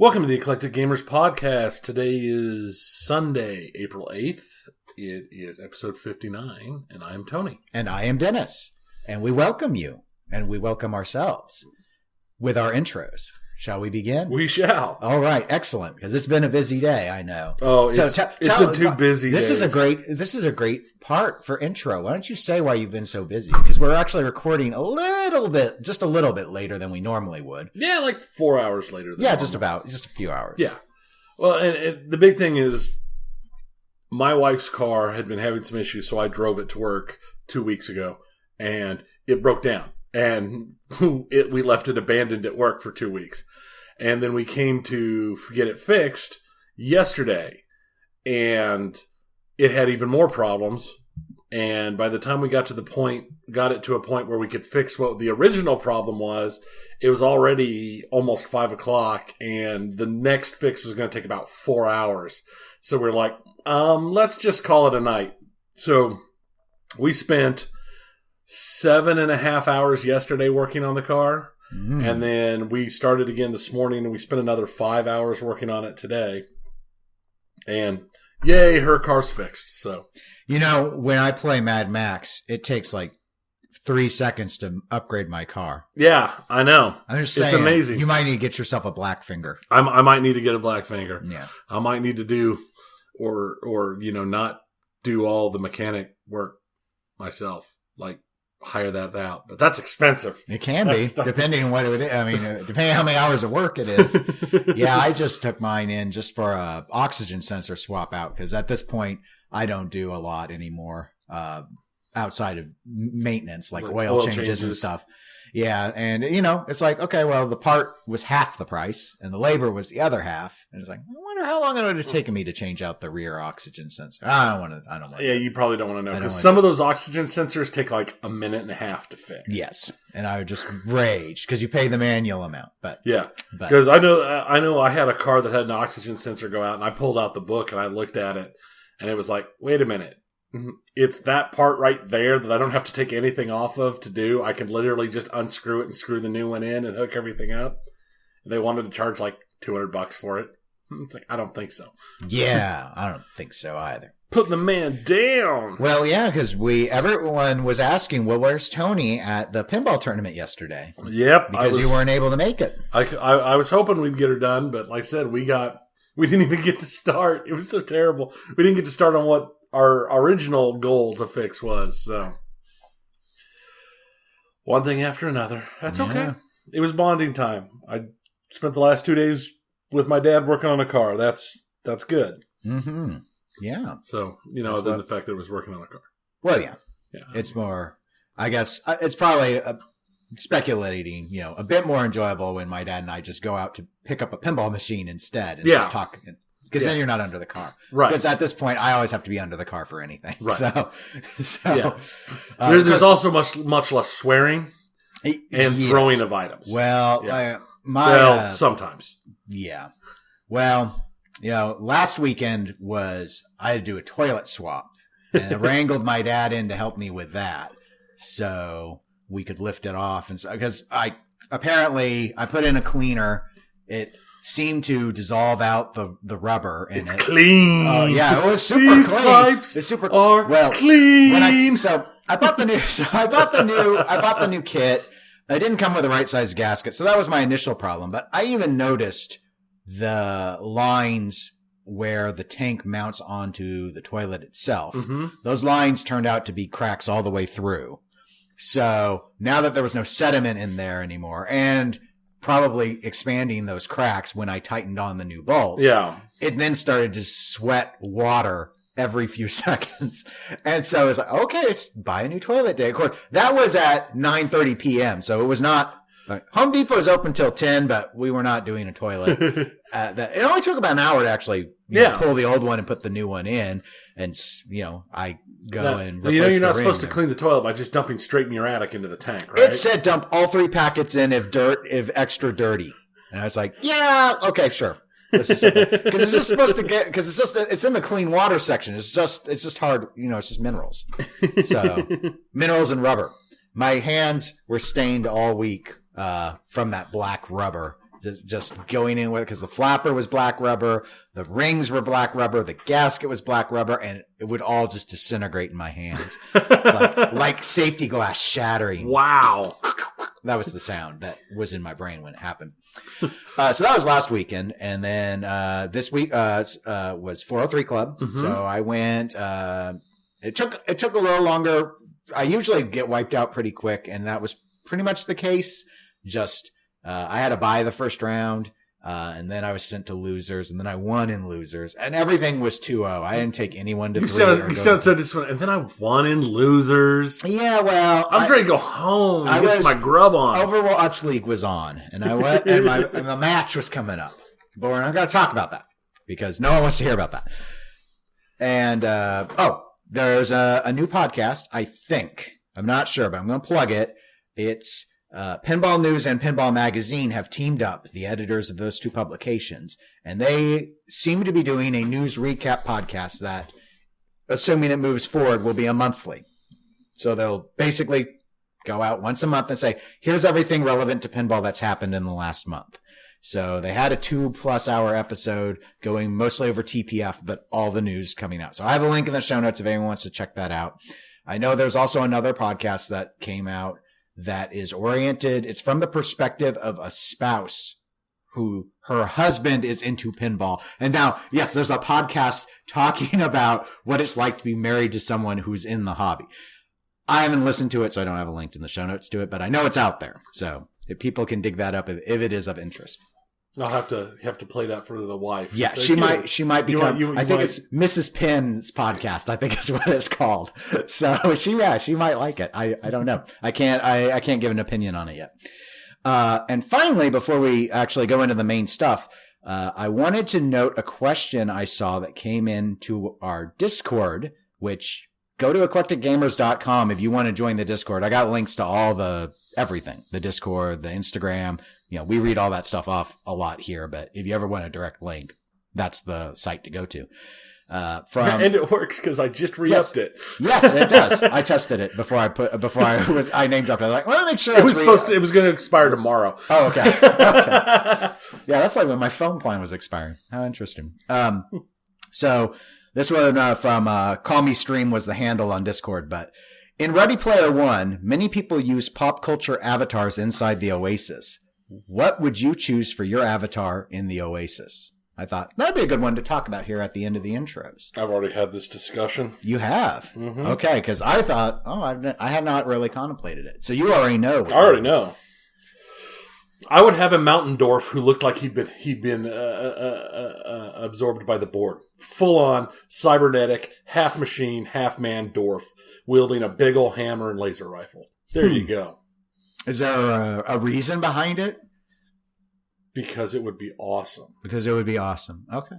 Welcome to the Eclectic Gamers Podcast. Today is Sunday, April 8th. It is episode 59, and I am Tony. And I am Dennis. And we welcome you, and we welcome ourselves with our intros. Shall we begin? We shall. All right, excellent, because it's been a busy day, I know. Oh, it's been too busy This days. is a great part for intro. Why don't you say why you've been so busy? Because we're actually recording just a little bit later than we normally would. Yeah, like 4 hours later. Than normal. just a few hours. Yeah. Well, and the big thing is my wife's car had been having some issues, so I drove it to work 2 weeks ago, and it broke down. And we left it abandoned at work for 2 weeks. And then we came to get it fixed yesterday. And it had even more problems. And by the time we got it to a point where we could fix what the original problem was, it was already almost 5 o'clock. And the next fix was going to take about 4 hours. So we're like, let's just call it a night. So we spent 7.5 hours yesterday working on the car. And then we started again this morning and we spent another 5 hours working on it today. And yay, her car's fixed. So, when I play Mad Max, it takes like 3 seconds to upgrade my car. Yeah, I know. I'm just saying, it's amazing. You might need to get yourself a black finger. I might need to get a black finger. Yeah. I might need to do, or not do all the mechanic work myself. Like, hire that out, but that's expensive. It can be, depending on what it is. I mean, depending on how many hours of work it is. Yeah, I just took mine in just for a oxygen sensor swap out, because at this point, I don't do a lot anymore outside of maintenance, like oil changes and stuff. Yeah, and it's like, okay, well, the part was half the price, and the labor was the other half. And it's like, I wonder how long it would have taken me to change out the rear oxygen sensor. I don't want to. Yeah, you probably don't want to know, because some of those oxygen sensors take like a minute and a half to fix. Yes, and I would just rage because you pay the manual amount. But yeah, because I know I had a car that had an oxygen sensor go out, and I pulled out the book and I looked at it, and it was like, wait a minute. It's that part right there that I don't have to take anything off of to do. I can literally just unscrew it and screw the new one in and hook everything up. They wanted to charge like $200 for it. It's like, I don't think so. Yeah, I don't think so either. Putting the man down. Well, yeah, because everyone was asking, well, where's Tony at the pinball tournament yesterday? Yep. Because you weren't able to make it. I was hoping we'd get her done, but like I said, we didn't even get to start. It was so terrible. We didn't get to start on what our original goal to fix was. So one thing after another. That's okay. It was bonding time. I spent the last 2 days with my dad working on a car. That's good. Mm-hmm. Yeah. So, other than the fact that it was working on a car. Well, yeah. It's more, I guess, it's probably speculating, a bit more enjoyable when my dad and I just go out to pick up a pinball machine instead and just talk. Because then you're not under the car. Right. Because at this point, I always have to be under the car for anything. Right. So yeah. There's also much less swearing and throwing of items. Well, sometimes. Yeah. Well, last weekend I had to do a toilet swap. And I wrangled my dad in to help me with that. So we could lift it off. And so, because I put in a cleaner. It seemed to dissolve out the rubber. And it's clean. Oh, yeah, it was super These clean. Pipes it's super clean. I bought the new kit. It didn't come with the right size gasket, so that was my initial problem. But I even noticed the lines where the tank mounts onto the toilet itself. Mm-hmm. Those lines turned out to be cracks all the way through. So now that there was no sediment in there anymore, and probably expanding those cracks when I tightened on the new bolts. Yeah. It then started to sweat water every few seconds. And so it's like, okay, let's buy a new toilet day. Of course, that was at 9:30 p.m. So it was not like Home Depot is open till 10, but we were not doing a toilet. It only took about an hour to actually pull the old one and put the new one in. And, I go and replace you're not supposed to clean the toilet by just dumping straight in your attic into the tank, right? It said dump all 3 packets in if extra dirty. And I was like, yeah, okay, sure. Because it's just supposed to get, it's in the clean water section. It's just hard, it's just minerals. So minerals and rubber. My hands were stained all week from that black rubber just going in with it because the flapper was black rubber, the rings were black rubber, the gasket was black rubber, and it would all just disintegrate in my hands. It's like safety glass shattering. Wow. That was the sound that was in my brain when it happened. So that was last weekend. And then this week was 403 Club. Mm-hmm. So I went. It took a little longer. I usually get wiped out pretty quick, and that was pretty much the case. Just I had to buy the first round, and then I was sent to losers, and then I won in losers, and everything was 2-0. I didn't take anyone to 3. You sound so disappointed. And then I won in losers. Yeah, well, I was ready to go home and get my grub on. Overwatch League was on, and I went, and the match was coming up. But we're not going to talk about that because no one wants to hear about that. And there's a new podcast. I think I'm not sure, but I'm going to plug it. It's Pinball News and Pinball Magazine have teamed up, the editors of those two publications, and they seem to be doing a news recap podcast that, assuming it moves forward, will be a monthly. So they'll basically go out once a month and say, here's everything relevant to pinball that's happened in the last month. So they had a 2+ hour episode going mostly over TPF, but all the news coming out. So I have a link in the show notes if anyone wants to check that out. I know there's also another podcast that came out that is oriented. It's from the perspective of a spouse who her husband is into pinball. And now, yes, there's a podcast talking about what it's like to be married to someone who's in the hobby. I haven't listened to it, so I don't have a link in the show notes to it, but I know it's out there. So if people can dig that up, if it is of interest. I'll have to play that for the wife. Yeah, she might become. I think it's Mrs. Pinn's podcast. I think is what it's called. So she might like it. I don't know. I can't give an opinion on it yet. And finally, before we actually go into the main stuff, I wanted to note a question I saw that came into our Discord, which go to eclecticgamers.com if you want to join the Discord. I got links to all everything, the Discord, the Instagram. We read all that stuff off a lot here, but if you ever want a direct link, that's the site to go to. And it works because I just re-upped it. Yes, it does. I tested it before I name dropped it. I was like, well, make sure it was it was going to expire tomorrow. Oh, okay. Yeah, that's like when my phone plan was expiring. How interesting. So this one from Call Me Stream was the handle on Discord, but in Ready Player One, many people use pop culture avatars inside the Oasis. What would you choose for your avatar in the Oasis? I thought that'd be a good one to talk about here at the end of the intros. I've already had this discussion. You have? Mm-hmm. Okay, because I thought, I had not really contemplated it. So you already know. I already know. I would have a mountain dwarf who looked like he'd been absorbed by the board. Full on cybernetic, half machine, half man dwarf, wielding a big old hammer and laser rifle. There you go. Is there a reason behind it? Because it would be awesome. Okay.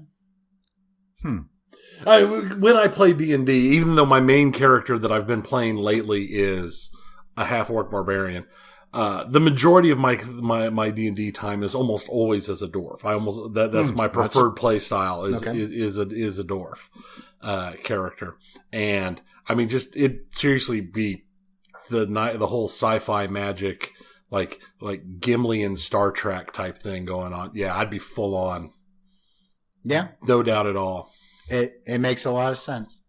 When I play D&D, even though my main character that I've been playing lately is a half-orc barbarian, the majority of my D&D time is almost always as a dwarf. That's my preferred play style is a dwarf character. And I mean, just it seriously be the whole sci-fi magic, like Gimli and Star Trek type thing going on. Yeah, I'd be full on. Yeah, no doubt at all. It makes a lot of sense.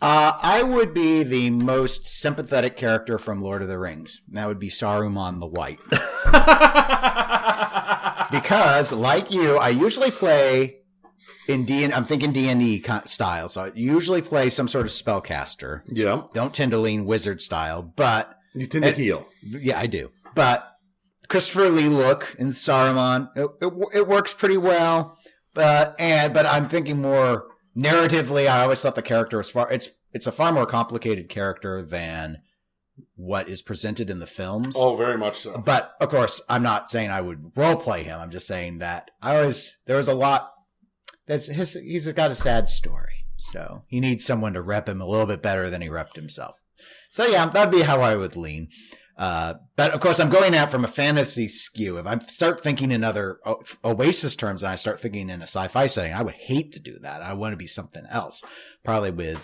I would be the most sympathetic character from Lord of the Rings. That would be Saruman the White. Because, like you, I usually play in D&D. I'm thinking D&D style, so I usually play some sort of spellcaster. Yeah. Don't tend to lean wizard style, but you tend to heal. Yeah, I do. But Christopher Lee look in Saruman, it works pretty well. But I'm thinking more narratively. I always thought the character was it's a far more complicated character than what is presented in the films. Oh, very much so. But of course, I'm not saying I would role play him. I'm just saying that there was a lot. He's got a sad story, so he needs someone to rep him a little bit better than he repped himself. So yeah, that'd be how I would lean. But of course, I'm going out from a fantasy skew. If I start thinking in other Oasis terms and I start thinking in a sci-fi setting, I would hate to do that. I want to be something else, probably with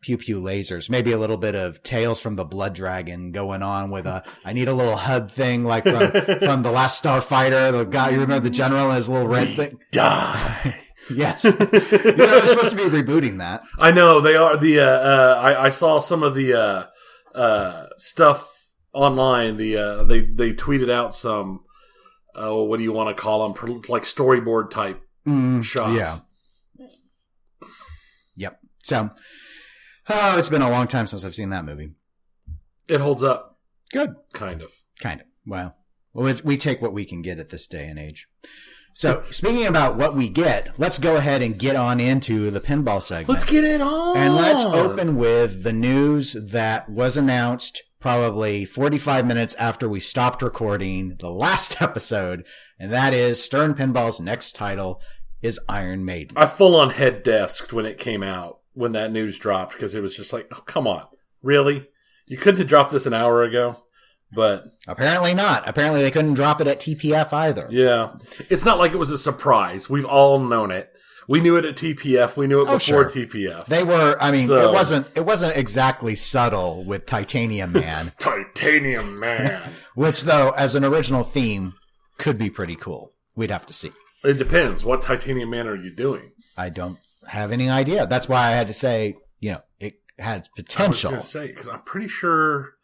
pew pew lasers, maybe a little bit of Tales from the Blood Dragon going on with I need a little HUD thing like from The Last Starfighter, the guy, you remember the general and his little red thing? Die. Yes. They're supposed to be rebooting that. I know they are. I saw some of the stuff online. They tweeted out some what do you want to call them, like storyboard type shots. Yeah. Yep. So it's been a long time since I've seen that movie. It holds up. Good. Kind of. Well, we take what we can get at this day and age. So, speaking about what we get, let's go ahead and get on into the pinball segment. Let's get it on! And let's open with the news that was announced probably 45 minutes after we stopped recording the last episode, and that is Stern Pinball's next title is Iron Maiden. I full-on head-desked when it came out, when that news dropped, because it was just like, oh, come on. Really? You couldn't have dropped this an hour ago? But apparently not. Apparently they couldn't drop it at TPF either. Yeah. It's not like it was a surprise. We've all known it. We knew it at TPF. We knew it before TPF. They were, I mean, it wasn't exactly subtle with Titanium Man. Titanium Man. Which, though, as an original theme, could be pretty cool. We'd have to see. It depends. What Titanium Man are you doing? I don't have any idea. That's why I had to say, it has potential. I was going to say, because I'm pretty sure...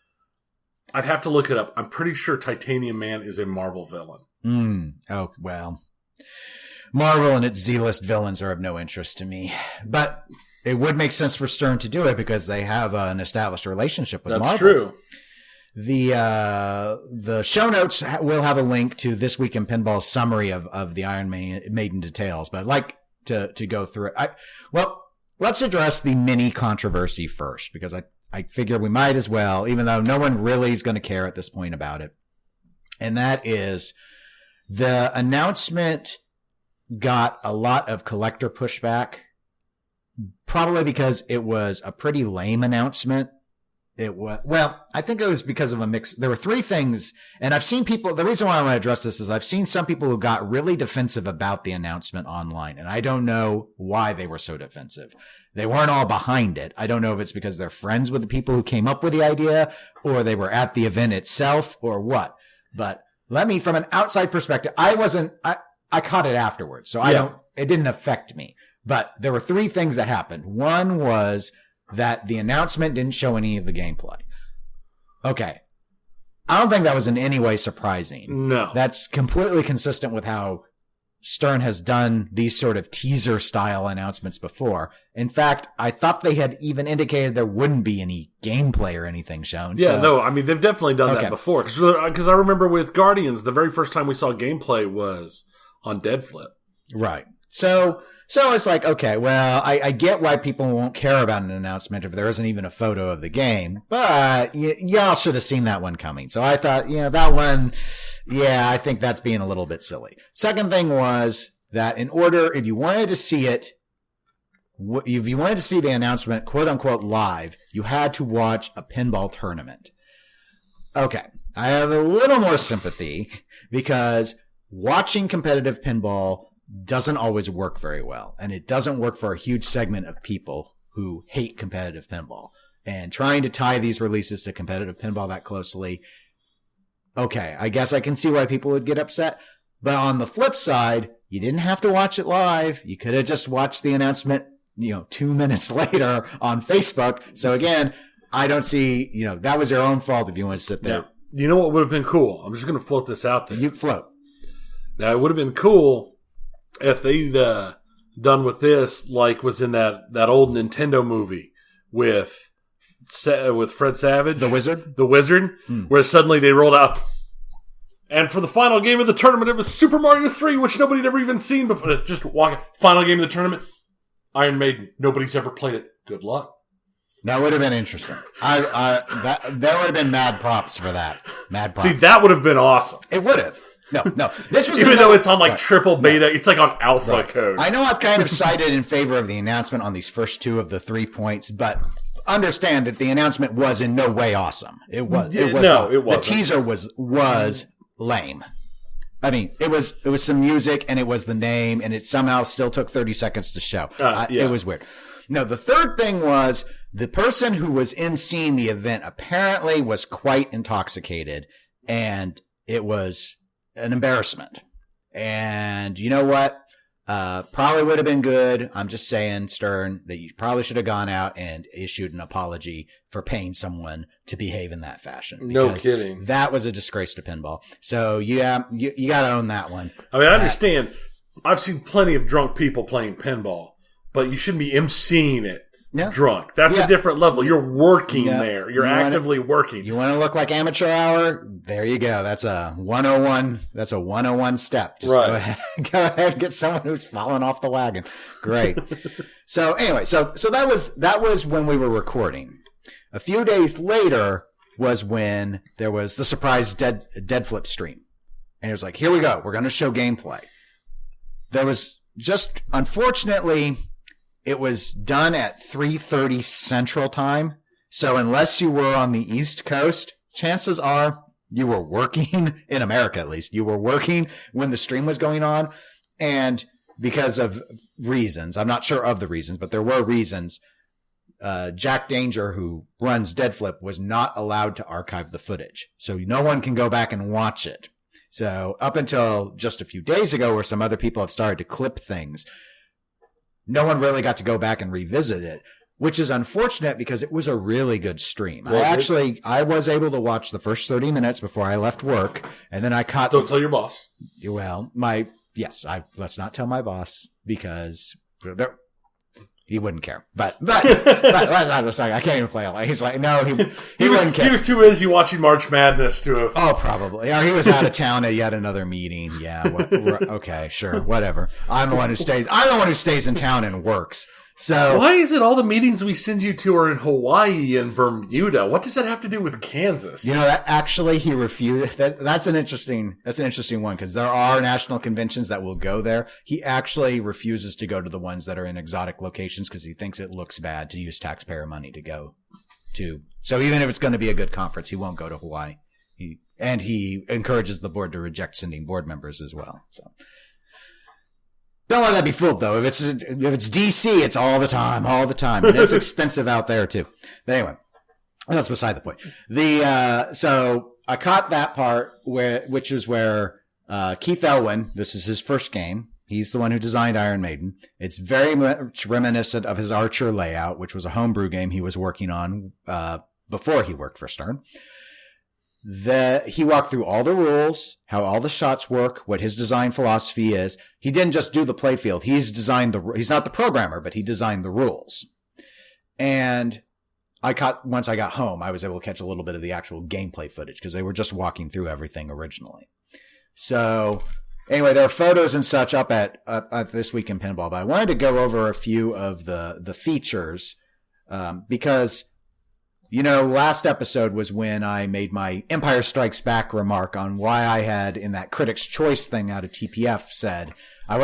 I'd have to look it up. I'm pretty sure Titanium Man is a Marvel villain. Oh, well. Marvel and its Z-list villains are of no interest to me. But it would make sense for Stern to do it because they have an established relationship with Marvel. That's true. The show notes will have a link to This Week in Pinball's summary of the Iron Maiden details. But I'd like to go through it. Well, let's address the mini controversy first because I figure we might as well, even though no one really is going to care at this point about it. And that is the announcement got a lot of collector pushback, probably because it was a pretty lame announcement. I think it was because of a mix. There were three things, and I've seen people, the reason why I want to address this is I've seen some people who got really defensive about the announcement online, and I don't know why they were so defensive. They weren't all behind it. I don't know if it's because they're friends with the people who came up with the idea, or they were at the event itself, or what. But from an outside perspective, I caught it afterwards, so it didn't affect me. But there were three things that happened. One was that the announcement didn't show any of the gameplay. Okay. I don't think that was in any way surprising. No. That's completely consistent with how Stern has done these sort of teaser style announcements before. In fact, I thought they had even indicated there wouldn't be any gameplay or anything shown. Yeah, no, I mean, they've definitely done that before. Because I remember with Guardians, the very first time we saw gameplay was on Dead Flip. Right. So it's like, okay, well, I get why people won't care about an announcement if there isn't even a photo of the game, but y'all should have seen that one coming. So I thought, that one, I think that's being a little bit silly. Second thing was that if you wanted to see it, if you wanted to see the announcement, quote unquote, live, you had to watch a pinball tournament. Okay. I have a little more sympathy because watching competitive pinball doesn't always work very well. And it doesn't work for a huge segment of people who hate competitive pinball. And trying to tie these releases to competitive pinball that closely, okay, I guess I can see why people would get upset. But on the flip side, you didn't have to watch it live. You could have just watched the announcement, 2 minutes later on Facebook. So again, I don't see, that was your own fault if you want to sit there. Now, you know what would have been cool? I'm just going to float this out there. You float. Now, it would have been cool if they'd done with this like was in that old Nintendo movie with Fred Savage. The Wizard? The Wizard, where suddenly they rolled out. And for the final game of the tournament, it was Super Mario 3, which nobody had ever even seen before. Just walking. Final game of the tournament, Iron Maiden. Nobody's ever played it. Good luck. That would have been interesting. That would have been mad props for that. Mad props. See, that would have been awesome. It would have. No. This was even though it's on triple beta, it's like on alpha code. I know I've kind of sided in favor of the announcement on these first two of the 3 points, but understand that the announcement was in no way awesome. It was. It wasn't. The teaser was lame. I mean, it was some music and it was the name, and it somehow still took 30 seconds to show. It was weird. No, the third thing was The person who was emceeing the event apparently was quite intoxicated, and it was an embarrassment. And you know what? Probably would have been good. I'm just saying, Stern, that you probably should have gone out and issued an apology for paying someone to behave in that fashion. No kidding. That was a disgrace to pinball. So yeah, you got to own that one. I mean, I understand. I've seen plenty of drunk people playing pinball, but you shouldn't be emceeing it. Yeah. Drunk. That's a different level. You're working there. You're actively working. You want to look like amateur hour? There you go. That's a 101. That's a 101 step. Just right. Go ahead and get someone who's fallen off the wagon. Great. So anyway, so that was when we were recording. A few days later was when there was the surprise dead flip stream. And it was like, here we go. We're going to show gameplay. There was just, unfortunately, it was done at 3:30 Central Time. So unless you were on the East Coast, chances are you were working, in America at least, you were working when the stream was going on. And because of reasons, I'm not sure of the reasons, but there were reasons, Jack Danger, who runs Dead Flip, was not allowed to archive the footage. So no one can go back and watch it. So up until just a few days ago, where some other people have started to clip things, no one really got to go back and revisit it, which is unfortunate because it was a really good stream. Well, I was able to watch the first 30 minutes before I left work, and then I caught... Don't tell your boss. Well, let's not tell my boss, because he wouldn't care. But I can't even play it. He's like, no, he wouldn't care. He was too busy watching March Madness to have... Oh, probably. Or he was out of town at yet another meeting. Yeah. Okay, sure. Whatever. I'm the one who stays in town and works. So why is it all the meetings we send you to are in Hawaii and Bermuda? What does that have to do with Kansas? You know, that actually he refused. That's an interesting one, because there are national conventions that will go there. He actually refuses to go to the ones that are in exotic locations because he thinks it looks bad to use taxpayer money to go to. So even if it's going to be a good conference, he won't go to Hawaii. He encourages the board to reject sending board members as well. So. Don't let that be fooled, though. If it's DC, it's all the time. And it's expensive out there, too. But anyway, that's beside the point. So I caught that part which is where, Keith Elwin, this is his first game. He's the one who designed Iron Maiden. It's very much reminiscent of his Archer layout, which was a homebrew game he was working on, before he worked for Stern. He walked through all the rules, how all the shots work, what his design philosophy is. He didn't just do the playfield. He's not the programmer, but he designed the rules. And once I got home, I was able to catch a little bit of the actual gameplay footage because they were just walking through everything originally. So anyway, there are photos and such up at This Week in Pinball, but I wanted to go over a few of the features, because, you know, last episode was when I made my Empire Strikes Back remark on why I had, in that Critics' Choice thing out of TPF, said I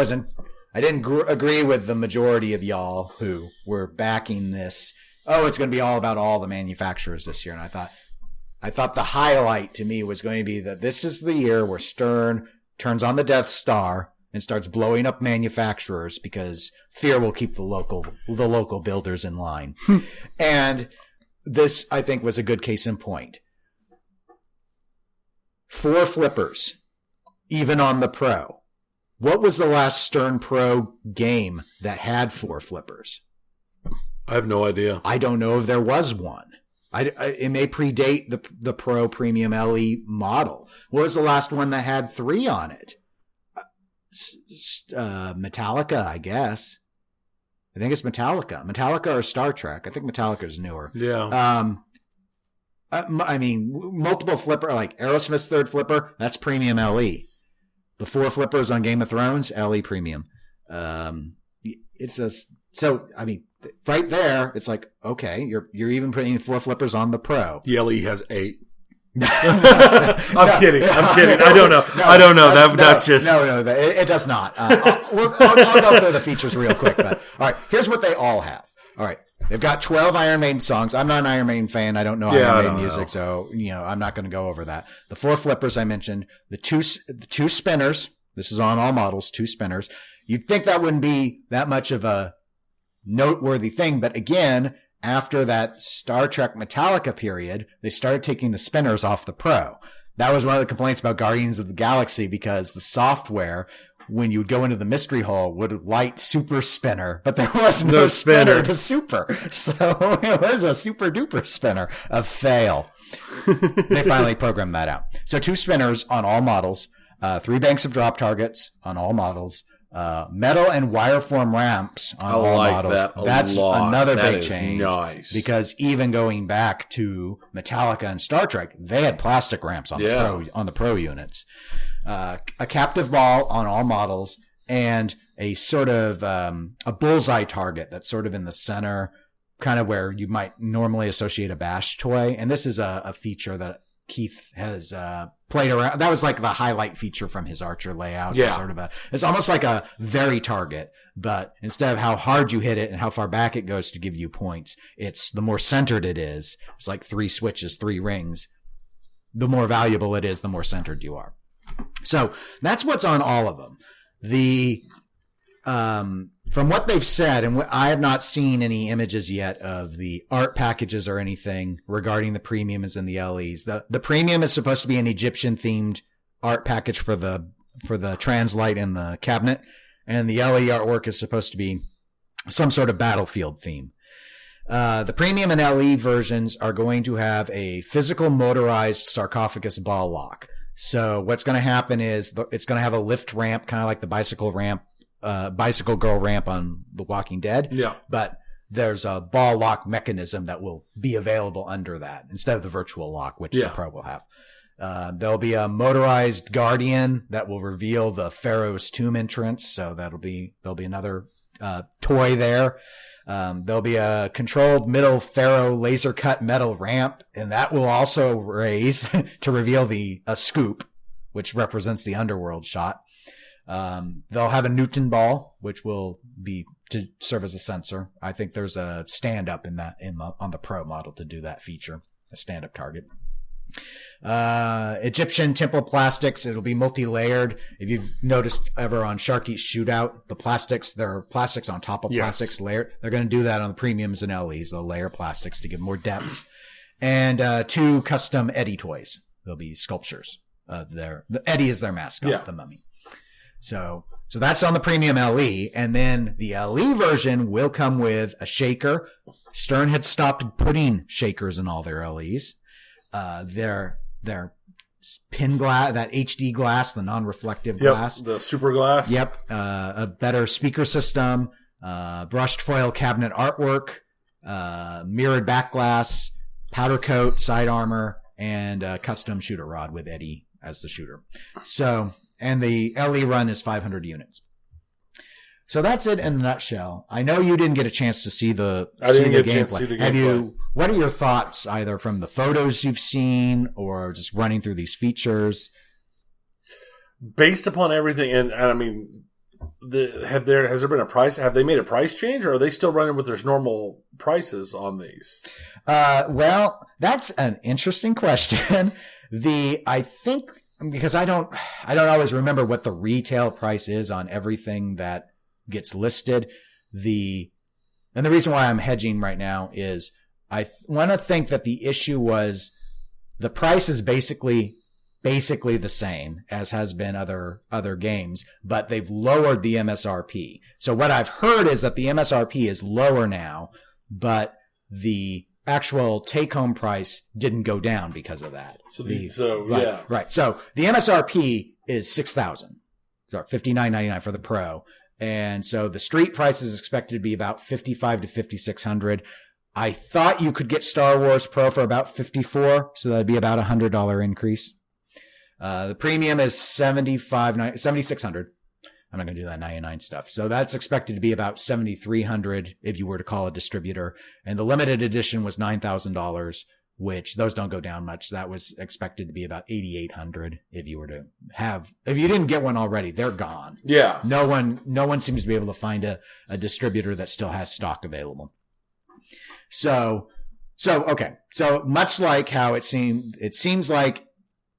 didn't agree with the majority of y'all who were backing this. Oh, it's going to be all about all the manufacturers this year. And I thought the highlight to me was going to be that this is the year where Stern turns on the Death Star and starts blowing up manufacturers because fear will keep the local builders in line. And this, I think, was a good case in point. 4 flippers, even on the Pro. What was the last Stern Pro game that had 4 flippers? I have no idea. I don't know if there was one. It may predate the Pro Premium LE model. What was the last one that had 3 on it? Metallica, I guess. I think it's Metallica. Metallica or Star Trek. I think Metallica's newer. Yeah. I mean, multiple flipper, like Aerosmith's 3rd flipper, that's Premium LE. The 4 flippers on Game of Thrones, LE Premium. It's just, so, I mean, right there, it's like, okay, you're even putting 4 flippers on the Pro. The LE has 8. I'm kidding. I don't know. That's just... No, it does not. I'll go through the features real quick. But all right, here's what they all have. All right, they've got 12 Iron Maiden songs. I'm not an Iron Maiden fan. I don't know Iron Maiden music, so I'm not going to go over that. The 4 flippers I mentioned, the two spinners. This is on all models. 2 spinners. You'd think that wouldn't be that much of a noteworthy thing, but again, after that Star Trek Metallica period, they started taking the spinners off the Pro. That was one of the complaints about Guardians of the Galaxy, because the software, when you would go into the mystery hole, would light super spinner, but there was no spinner to super. So it was a super duper spinner, a fail. They finally programmed that out. So 2 spinners on all models, 3 banks of drop targets on all models, metal and wire form ramps on all models. That's another big change. Nice. Because even going back to Metallica and Star Trek, they had plastic ramps on the Pro units. A captive ball on all models, and a sort of a bullseye target that's sort of in the center, kind of where you might normally associate a bash toy. And this is a feature that Keith has played around. That was like the highlight feature from his Archer layout. Yeah. It's almost like a very target, but instead of how hard you hit it and how far back it goes to give you points, it's the more centered it is. It's like 3 switches, 3 rings. The more valuable it is, the more centered you are. So that's what's on all of them. From what they've said, and I have not seen any images yet of the art packages or anything regarding the premiums and the LEs. The premium is supposed to be an Egyptian themed art package for the translite and the cabinet, and the LE artwork is supposed to be some sort of battlefield theme. The premium and LE versions are going to have a physical motorized sarcophagus ball lock. So what's going to happen is it's going to have a lift ramp, kind of like the bicycle girl ramp on The Walking Dead. Yeah. But there's a ball lock mechanism that will be available under that instead of the virtual lock, which the Pro will have. There'll be a motorized Guardian that will reveal the Pharaoh's tomb entrance. So there'll be another toy there. There'll be a controlled middle Pharaoh laser cut metal ramp, and that will also raise to reveal a scoop, which represents the underworld shot. They'll have a Newton ball, which will be to serve as a sensor. I think there's a stand up on the Pro model to do that feature, a stand up target. Egyptian temple plastics. It'll be multi-layered. If you've noticed ever on Sharky's Shootout, there are plastics on top of plastics layered. They're going to do that on the premiums and LEs. They'll layer plastics to give more depth. And 2 custom Eddie toys. They'll be sculptures of the Eddie is their mascot, the mummy. So that's on the premium LE. And then the LE version will come with a shaker. Stern had stopped putting shakers in all their LEs. Their pin glass, that HD glass, the non-reflective glass. The super glass. Yep. A better speaker system, brushed foil cabinet artwork, mirrored back glass, powder coat, side armor, and a custom shooter rod with Eddie as the shooter. So, and the LE run is 500 units. So that's it in a nutshell. I know you didn't get a chance to see the gameplay. What are your thoughts, either from the photos you've seen or just running through these features? Based upon everything, and I mean, has there been a price? Have they made a price change, or are they still running with their normal prices on these? Well, that's an interesting question. I think because I don't always remember what the retail price is on everything that gets listed. And the reason why I'm hedging right now is I want to think that the issue was the price is basically the same as has been other games, but they've lowered the MSRP. So what I've heard is that the MSRP is lower now, but the actual take-home price didn't go down because of that. Right. So the MSRP is $6,000. So $59.99 for the Pro. And so the street price is expected to be about $5,500 to $5,600. I thought you could get Star Wars Pro for about $54, so that'd be about a $100 increase. The premium is $7,600. I'm not going to do that 99 stuff. So that's expected to be about $7,300 if you were to call a distributor. And the limited edition was $9,000, which those don't go down much. That was expected to be about $8,800 if you didn't get one already, they're gone. Yeah. No one seems to be able to find a distributor that still has stock available. So okay. So much like how it seems like,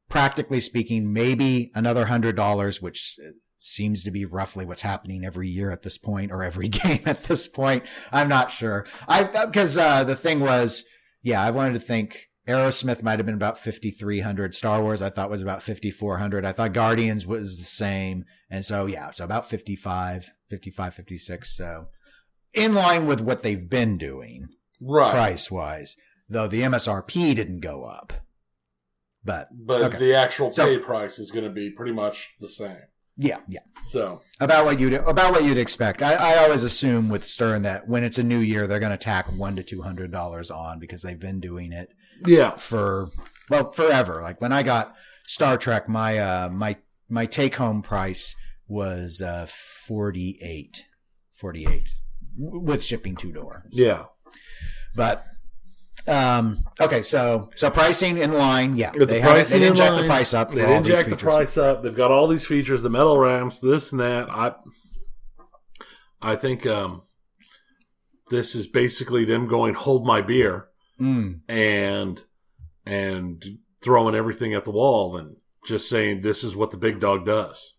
practically speaking, maybe another $100, which seems to be roughly what's happening every year at this point, or every game at this point. I'm not sure. Because the thing was, I wanted to think Aerosmith might have been about 5,300. Star Wars I thought was about 5,400. I thought Guardians was the same. And so, so about 55, 56. So in line with what they've been doing, right, price-wise, though the MSRP didn't go up. But okay. The actual pay price is going to be pretty much the same. Yeah. So about what you'd expect. I always assume with Stern that when it's a new year, they're going to tack $100 to $200 on because they've been doing it. Yeah. Forever. Like when I got Star Trek, my take home price was $48 with shipping 2-door. So. Yeah. But okay, so pricing in line, they didn't jack the price up. They didn't jack the price up. They've got all these features, the metal ramps, this and that. I think this is basically them going, hold my beer, and throwing everything at the wall and just saying this is what the big dog does.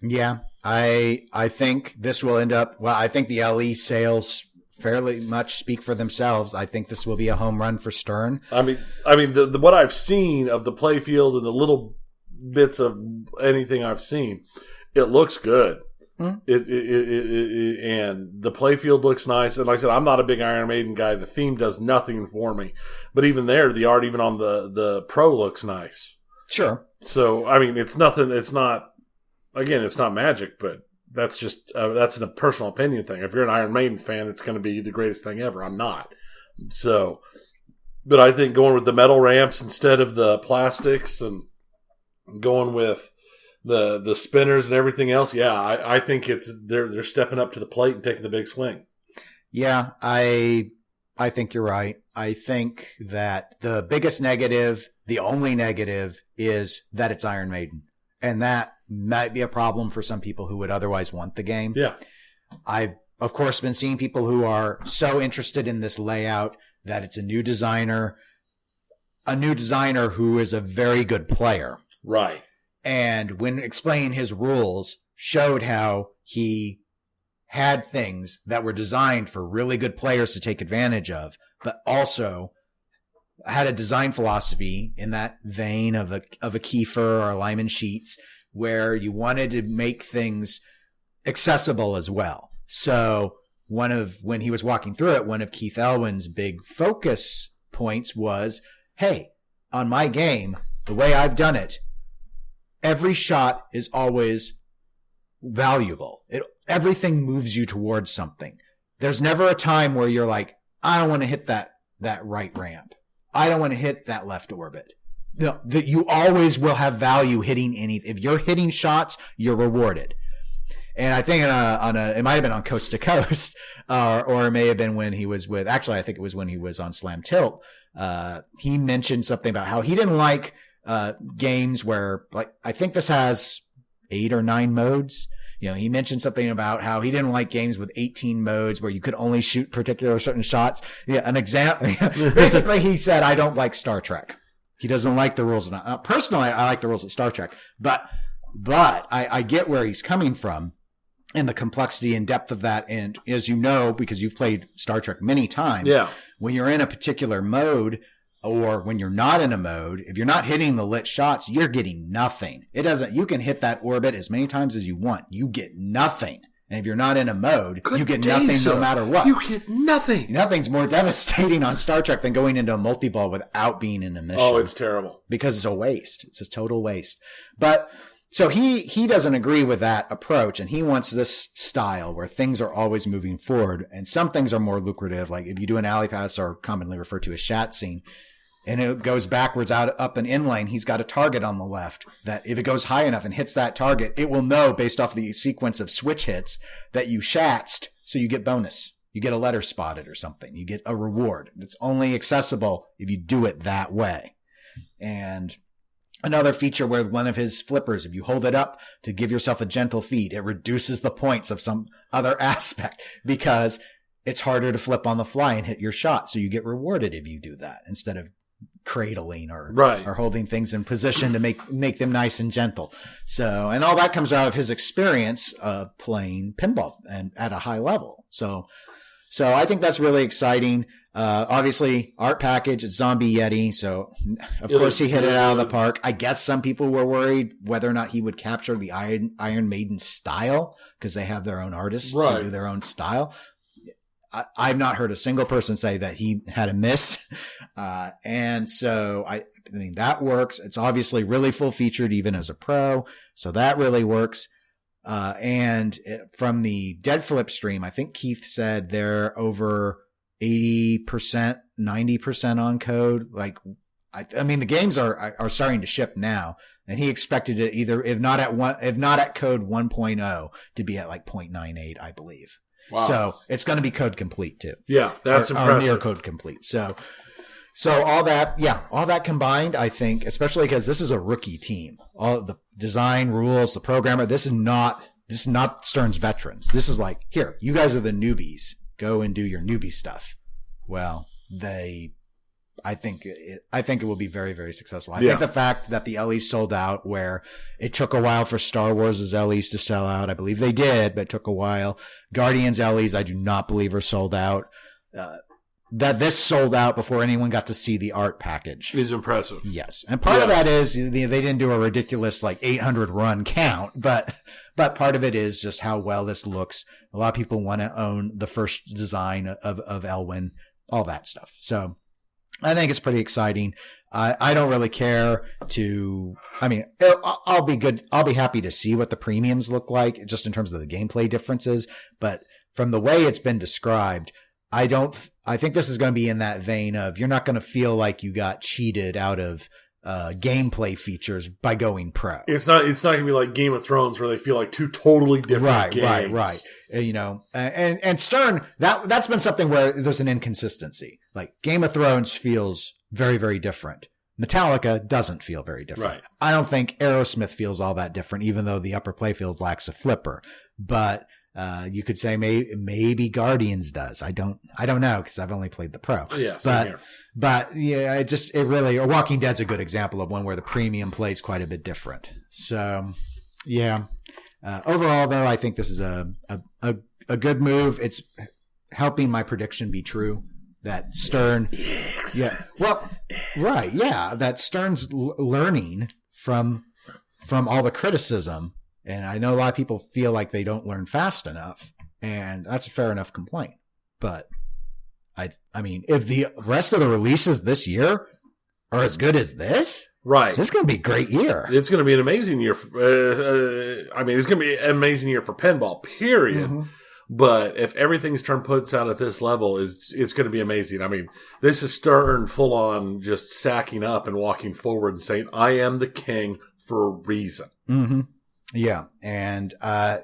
Yeah, I think this will end up. Well, I think the LE sales fairly much speak for themselves. I think this will be a home run for Stern. I mean, the what I've seen of the playfield and the little bits of anything I've seen, it looks good. Mm-hmm. And the playfield looks nice. And like I said, I'm not a big Iron Maiden guy. The theme does nothing for me. But even there, the art even on the Pro looks nice. Sure. So, I mean, it's nothing. It's not, again, it's not magic, but that's just that's a personal opinion thing. If you're an Iron Maiden fan, it's going to be the greatest thing ever. I'm not. So, but I think going with the metal ramps instead of the plastics and going with the spinners and everything else, I think they're stepping up to the plate and taking the big swing. Yeah, I think you're right. I think that the biggest negative, the only negative, is that it's Iron Maiden, and that might be a problem for some people who would otherwise want the game. Yeah. I've, of course, been seeing people who are so interested in this layout that it's a new designer who is a very good player. Right. And when explaining his rules, showed how he had things that were designed for really good players to take advantage of, but also had a design philosophy in that vein of a Kiefer or a Lyman Sheets, where you wanted to make things accessible as well. So when he was walking through it, one of Keith Elwin's big focus points was, hey, on my game, the way I've done it, every shot is always valuable. Everything moves you towards something. There's never a time where you're like, I don't want to hit that right ramp. I don't want to hit that left orbit. No, that you always will have value hitting if you're hitting shots, you're rewarded. And I think it might have been on Coast to Coast, or it may have been when he was I think it was when he was on Slam Tilt. He mentioned something about how he didn't like games where, like, I think this has 8 or 9 modes. You know, he mentioned something about how he didn't like games with 18 modes where you could only shoot particular certain shots. Yeah, an example. Basically, he said, I don't like Star Trek. He doesn't like the rules. Personally, I like the rules of Star Trek, but I get where he's coming from and the complexity and depth of that. And as you know, because you've played Star Trek many times, when you're in a particular mode or when you're not in a mode, if you're not hitting the lit shots, you're getting nothing. You can hit that orbit as many times as you want. You get nothing. And if you're not in a mode, you get nothing no matter what. You get nothing. Nothing's more devastating on Star Trek than going into a multi-ball without being in a mission. Oh, it's terrible. Because it's a waste. It's a total waste. But so he doesn't agree with that approach, and he wants this style where things are always moving forward, and some things are more lucrative. Like if you do an alley pass, or commonly referred to as shat scene, and it goes backwards up an inlane, he's got a target on the left that if it goes high enough and hits that target, it will know based off the sequence of switch hits that you shatzed, so you get bonus. You get a letter spotted or something. You get a reward. It's only accessible if you do it that way. And another feature where one of his flippers, if you hold it up to give yourself a gentle feed, it reduces the points of some other aspect because it's harder to flip on the fly and hit your shot. So you get rewarded if you do that instead of cradling or holding things in position to make them nice and gentle. So, and all that comes out of his experience of playing pinball and at a high level. So I think that's really exciting. Obviously art package, it's Zombie Yeti. So of course he hit it out of the park. I guess some people were worried whether or not he would capture the Iron Maiden style because they have their own artists who do their own style. I've not heard a single person say that he had a miss. And so I mean, that works. It's obviously really full featured even as a pro. So that really works. And from the Dead Flip stream, I think Keith said they're over 80%, 90% on code. Like, I mean, the games are starting to ship now, and he expected it either, if not at code 1.0 to be at like 0.98, I believe. Wow. So it's going to be code complete too. Yeah, that's impressive. Or near code complete. So all that combined, I think, especially because this is a rookie team, all the design rules, the programmer, this is not Stern's veterans. This is like, here, you guys are the newbies. Go and do your newbie stuff. Well, I think it will be very, very successful. I think the fact that the LEs sold out, where it took a while for Star Wars' LEs to sell out. I believe they did, but it took a while. Guardians LEs, I do not believe are sold out. That this sold out before anyone got to see the art package is impressive. Yes. And part of that is they didn't do a ridiculous like 800 run count, but part of it is just how well this looks. A lot of people want to own the first design of Elwyn, all that stuff. So I think it's pretty exciting. I don't really care I'll be good. I'll be happy to see what the premiums look like just in terms of the gameplay differences. But from the way it's been described, I think this is going to be in that vein of you're not going to feel like you got cheated out of gameplay features by going pro. It's not going to be like Game of Thrones where they feel like two totally different games. Right. And Stern, that's been something where there's an inconsistency. Like Game of Thrones feels very, very different. Metallica doesn't feel very different. Right. I don't think Aerosmith feels all that different, even though the upper playfield lacks a flipper. But you could say maybe Guardians does. I don't know because I've only played the pro. Yeah, but yeah, it really. Walking Dead's a good example of one where the premium plays quite a bit different. So yeah, overall though, I think this is a good move. It's helping my prediction be true that Stern. That Stern's learning from all the criticism. And I know a lot of people feel like they don't learn fast enough, and that's a fair enough complaint. But I mean, if the rest of the releases this year are as good as this, right, this is going to be a great year. It's going to be an amazing year. It's going to be an amazing year for pinball, period. Mm-hmm. But if everything's puts out at this level, it's going to be amazing. I mean, this is Stern full on just sacking up and walking forward and saying, "I am the king for a reason." Mm-hmm. Yeah, and I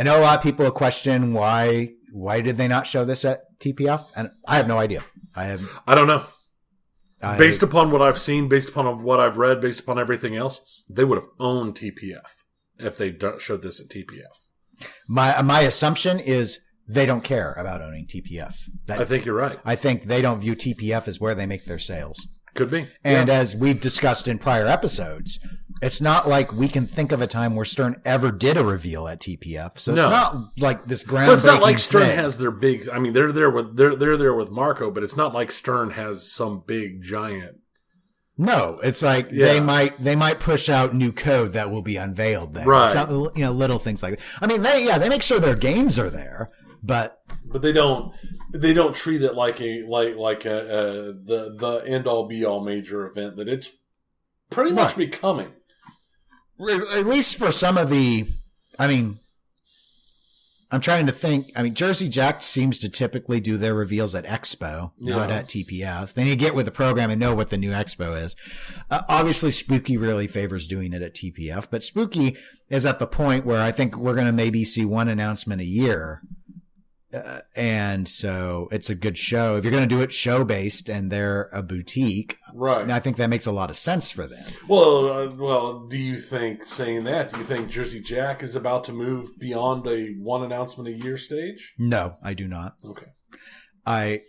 know a lot of people question why did they not show this at TPF, and I have no idea. I don't know. Based upon what I've seen, based upon what I've read, based upon everything else, they would have owned TPF if they showed this at TPF. My assumption is they don't care about owning TPF. I think you're right. I think they don't view TPF as where they make their sales. Could be. And as we've discussed in prior episodes, it's not like we can think of a time where Stern ever did a reveal at TPF. So it's not like this groundbreaking thing. It's not like Stern has their big. I mean, they're there with Marco, but it's not like Stern has some big giant. No, it's like they might push out new code that will be unveiled there. Right. Some, little things like that. I mean, they make sure their games are there, but they don't treat it like the end all be all major event that it's pretty much becoming. At least for some of the, I mean, I'm trying to think. I mean, Jersey Jack seems to typically do their reveals at Expo, not at TPF. Then you get with the program and know what the new Expo is. Obviously, Spooky really favors doing it at TPF, but Spooky is at the point where I think we're going to maybe see one announcement a year. And so it's a good show. If you're going to do it show-based and they're a boutique, right? I think that makes a lot of sense for them. Well, do you think Jersey Jack is about to move beyond a one announcement a year stage? No, I do not. Okay.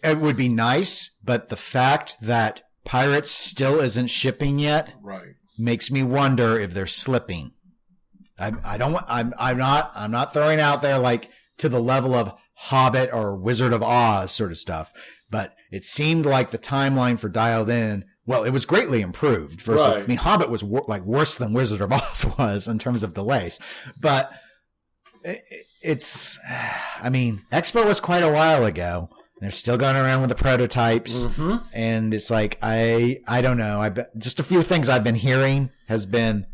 It would be nice, but the fact that Pirates still isn't shipping yet. Right. Makes me wonder if they're slipping. I'm not throwing out there like to the level of Hobbit or Wizard of Oz sort of stuff, but it seemed like the timeline for Dialed In, well, it was greatly improved versus, Right. I mean, Hobbit was worse than Wizard of Oz was in terms of delays, but Expo was quite a while ago. They're still going around with the prototypes, and it's like, I don't know. Just a few things I've been hearing has been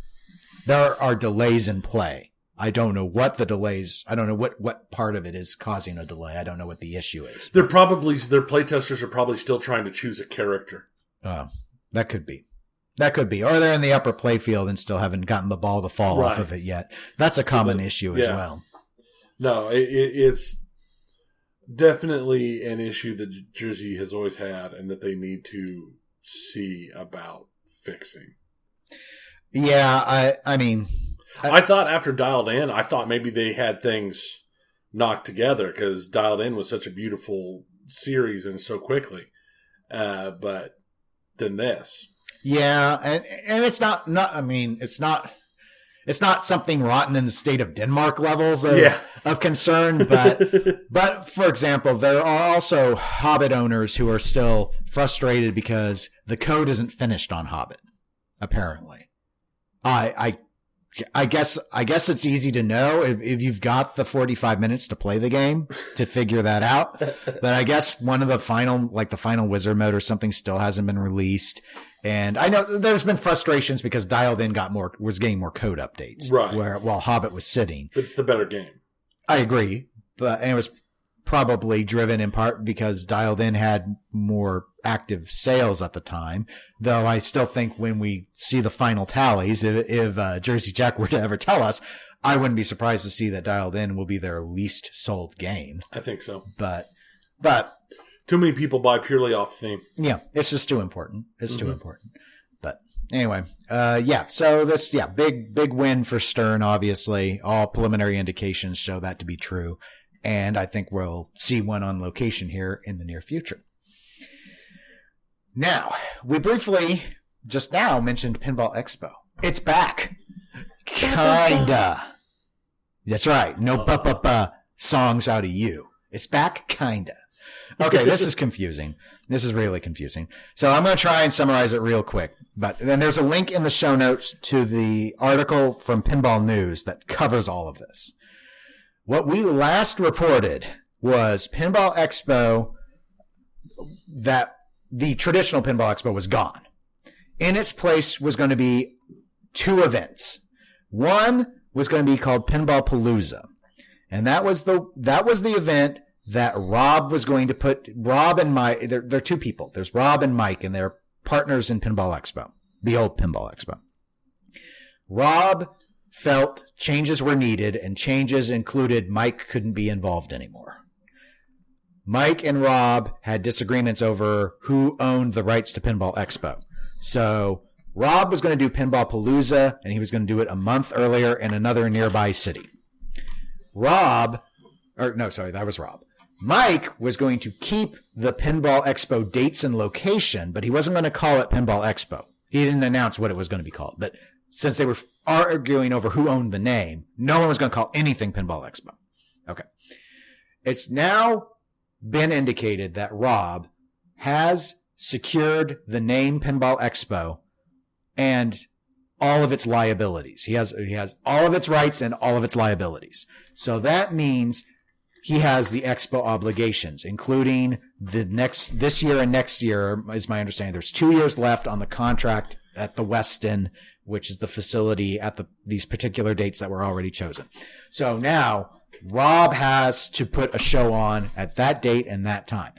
there are delays in play. I don't know what the delays. I don't know what part of it is causing a delay. I don't know what the issue is. Their playtesters are probably still trying to choose a character. That could be. Or they're in the upper play field and still haven't gotten the ball to fall off of it yet. That's a common issue as well. No, it's definitely an issue that Jersey has always had and that they need to see about fixing. Yeah, I thought after Dialed In, I thought maybe they had things knocked together because Dialed In was such a beautiful series and so quickly. But then this. Yeah, and it's not it's not something rotten in the state of Denmark levels of concern, but for example, there are also Hobbit owners who are still frustrated because the code isn't finished on Hobbit, apparently. I guess it's easy to know if you've got the 45 minutes to play the game to figure that out. But I guess one of the final wizard mode or something still hasn't been released. And I know there's been frustrations because Dialed In was getting more code updates. Right. While Hobbit was sitting. It's the better game. I agree. And it was probably driven in part because Dialed In had more active sales at the time. Though I still think when we see the final tallies, if Jersey Jack were to ever tell us, I wouldn't be surprised to see that Dialed In will be their least sold game. I think so. But too many people buy purely off theme. Yeah, it's just too important. It's too important. But anyway, so this, big win for Stern, obviously. All preliminary indications show that to be true. And I think we'll see one on location here in the near future. Now, we briefly just now mentioned Pinball Expo. It's back. Kinda. That's right. No songs out of you. It's back, kinda. Okay, this is confusing. This is really confusing. So I'm going to try and summarize it real quick. But then there's a link in the show notes to the article from Pinball News that covers all of this. What we last reported was Pinball Expo, that the traditional Pinball Expo was gone. In its place was going to be two events. One was going to be called Pinball Palooza. And that was the event that Rob was going to put. Rob and Mike, they're two people. There's Rob and Mike, and they're partners in Pinball Expo, the old Pinball Expo. Rob felt changes were needed, and changes included Mike couldn't be involved anymore. Mike and Rob had disagreements over who owned the rights to Pinball Expo. So Rob was going to do Pinball Palooza, and he was going to do it a month earlier in another nearby city. That was Rob. Mike was going to keep the Pinball Expo dates and location, but he wasn't going to call it Pinball Expo. He didn't announce what it was going to be called. But since they were arguing over who owned the name, no one was going to call anything Pinball Expo. Okay. It's now been indicated that Rob has secured the name Pinball Expo and all of its liabilities. He has all of its rights and all of its liabilities. So that means he has the Expo obligations, including this year and next year, is my understanding. There's 2 years left on the contract at the Westin, which is the facility at these particular dates that were already chosen. So now Rob has to put a show on at that date and that time.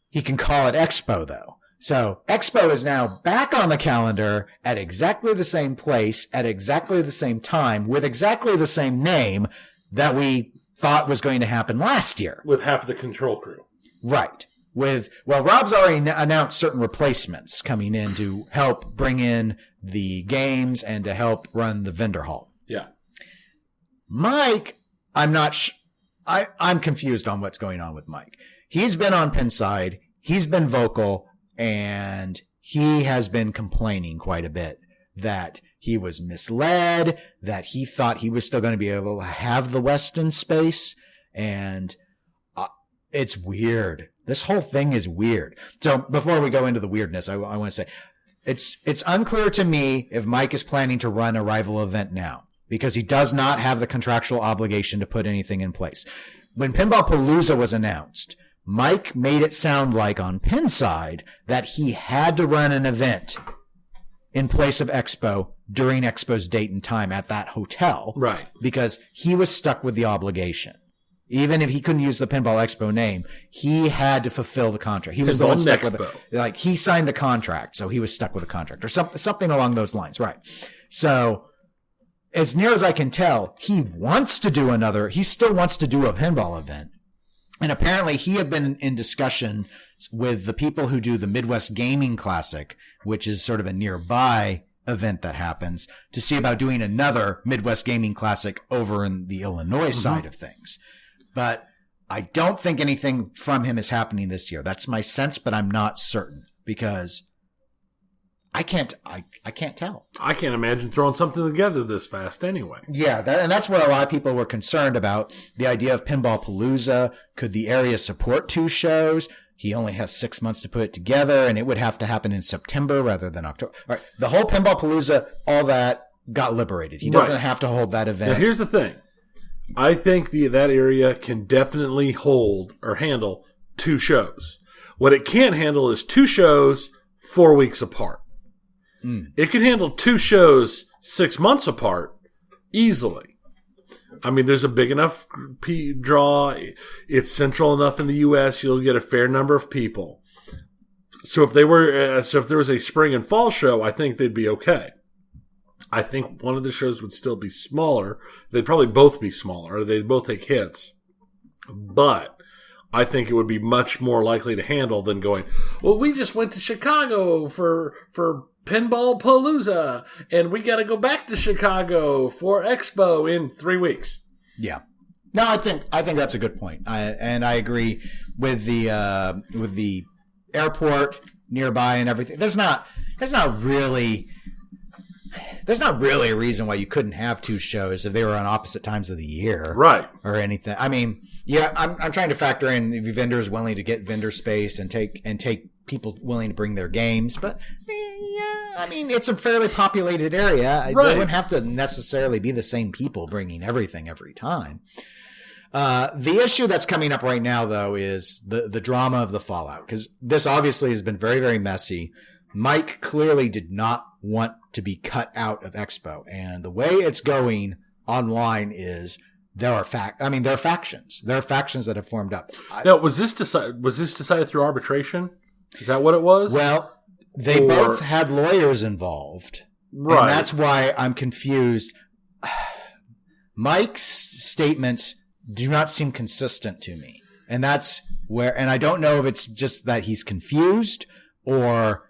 He can call it Expo, though. So Expo is now back on the calendar at exactly the same place, at exactly the same time, with exactly the same name that we thought was going to happen last year. With half the control crew. Right. Rob's already announced certain replacements coming in to help bring in the games and to help run the vendor hall. Yeah. Mike, I'm confused on what's going on with Mike. He's been on Pinside. He's been vocal, and he has been complaining quite a bit that he was misled, that he thought he was still going to be able to have the Weston space. And it's weird. This whole thing is weird. So before we go into the weirdness, I want to say it's unclear to me if Mike is planning to run a rival event now, because he does not have the contractual obligation to put anything in place. When Pinball Palooza was announced, Mike made it sound like on Pinside that he had to run an event in place of Expo during Expo's date and time at that hotel. Right. Because he was stuck with the obligation. Even if he couldn't use the Pinball Expo name, he had to fulfill the contract. He was the one stuck with it. Like, he signed the contract, so he was stuck with the contract, or something along those lines. Right. So, as near as I can tell, he still wants to do a pinball event. And apparently he had been in discussion with the people who do the Midwest Gaming Classic, which is sort of a nearby event that happens, to see about doing another Midwest Gaming Classic over in the Illinois side of things. But I don't think anything from him is happening this year. That's my sense, but I'm not certain, because I can't tell. I can't imagine throwing something together this fast anyway. Yeah, and that's what a lot of people were concerned about. The idea of Pinball Palooza. Could the area support 2 shows? He only has 6 months to put it together, and it would have to happen in September rather than October. All right, the whole Pinball Palooza, all that got liberated. He doesn't have to hold that event. Now, here's the thing. I think that area can definitely hold or handle 2 shows. What it can't handle is 2 shows 4 weeks apart. It can handle 2 shows 6 months apart easily. I mean, there's a big enough draw. It's central enough in the U.S. You'll get a fair number of people. So if there was a spring and fall show, I think they'd be okay. I think one of the shows would still be smaller. They'd probably both be smaller. They'd both take hits. But I think it would be much more likely to handle than going, well, we just went to Chicago for Pinball Palooza, and we got to go back to Chicago for Expo in 3 weeks. Yeah. No, I think that's a good point. I agree with the airport nearby and everything. There's not really a reason why you couldn't have 2 shows if they were on opposite times of the year. Right. Or anything. I mean, yeah, I'm trying to factor in the vendors willing to get vendor space and take people willing to bring their games. But, yeah, I mean, it's a fairly populated area. Right. They wouldn't have to necessarily be the same people bringing everything every time. The issue that's coming up right now, though, is the drama of the fallout. Because this obviously has been very, very messy. Mike clearly did not want to be cut out of Expo. And the way it's going online is there are factions. There are factions that have formed up. Now, was this decided through arbitration? Is that what it was? Well, they both had lawyers involved. Right. And that's why I'm confused. Mike's statements do not seem consistent to me. And that's and I don't know if it's just that he's confused or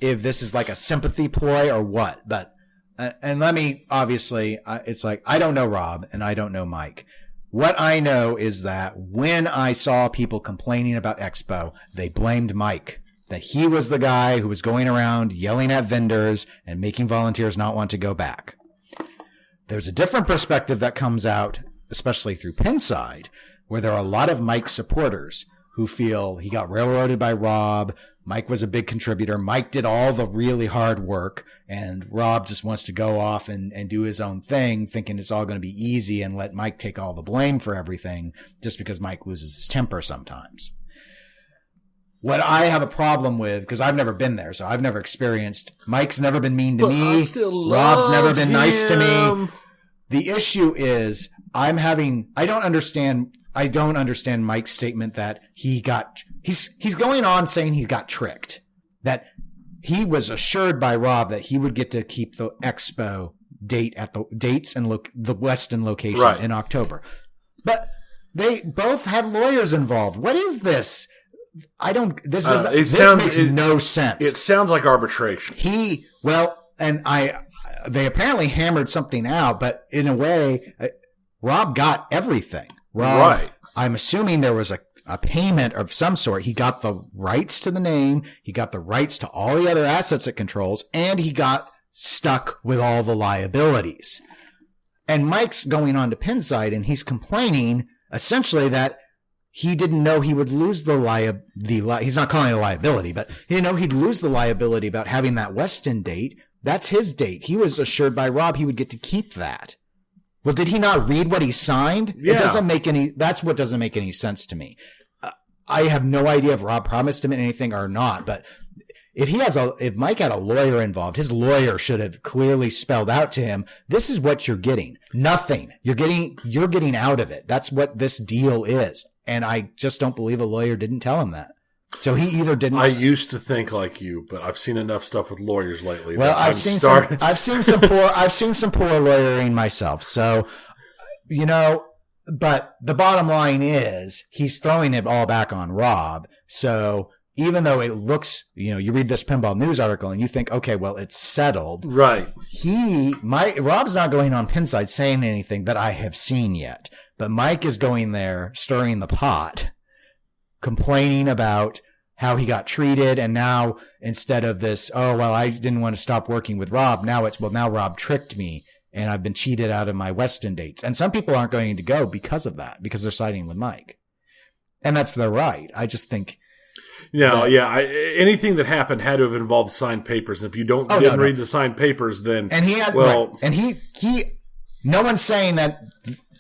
if this is like a sympathy ploy or what. But, and let me, obviously, it's like, I don't know Rob and I don't know Mike. What I know is that when I saw people complaining about Expo, they blamed Mike. That he was the guy who was going around yelling at vendors and making volunteers not want to go back. There's a different perspective that comes out, especially through Pinside, where there are a lot of Mike supporters who feel he got railroaded by Rob. Mike was a big contributor. Mike did all the really hard work, and Rob just wants to go off and do his own thing, thinking it's all going to be easy and let Mike take all the blame for everything just because Mike loses his temper sometimes. What I have a problem with, because I've never been there, so I've never experienced, Mike's never been mean to me. Rob's never been nice to me. The issue is I don't understand Mike's statement that he's going on saying he got tricked. That he was assured by Rob that he would get to keep the Expo date at the dates and the Weston location in October. But they both had lawyers involved. What is this? This makes no sense. It sounds like arbitration. They apparently hammered something out, but in a way, Rob got everything. I'm assuming there was a payment of some sort. He got the rights to the name. He got the rights to all the other assets it controls, and he got stuck with all the liabilities. And Mike's going on to Pinside, and he's complaining essentially that he didn't know he would lose he's not calling it a liability, but he didn't know he'd lose the liability about having that Weston date. That's his date. He was assured by Rob he would get to keep that. Well, did he not read what he signed? Yeah. That's what doesn't make any sense to me. I have no idea if Rob promised him anything or not, but if Mike had a lawyer involved, his lawyer should have clearly spelled out to him, this is what you're getting. Nothing. You're getting out of it. That's what this deal is. And I just don't believe a lawyer didn't tell him that. So he either didn't. I used to think like you, but I've seen enough stuff with lawyers lately. Well, I've seen some poor lawyering myself. So, but the bottom line is he's throwing it all back on Rob. So even though it looks, you read this Pinball News article and you think, okay, well, it's settled. Right. Rob's not going on Pinside saying anything that I have seen yet. But Mike is going there, stirring the pot, complaining about how he got treated. And now instead of this, oh, well, I didn't want to stop working with Rob. Now it's, well, now Rob tricked me and I've been cheated out of my Weston dates. And some people aren't going to go because of that, because they're siding with Mike. And that's their right. I just think. Anything that happened had to have involved signed papers. And if you didn't read the signed papers, then. And he had, well. Right. And no one's saying that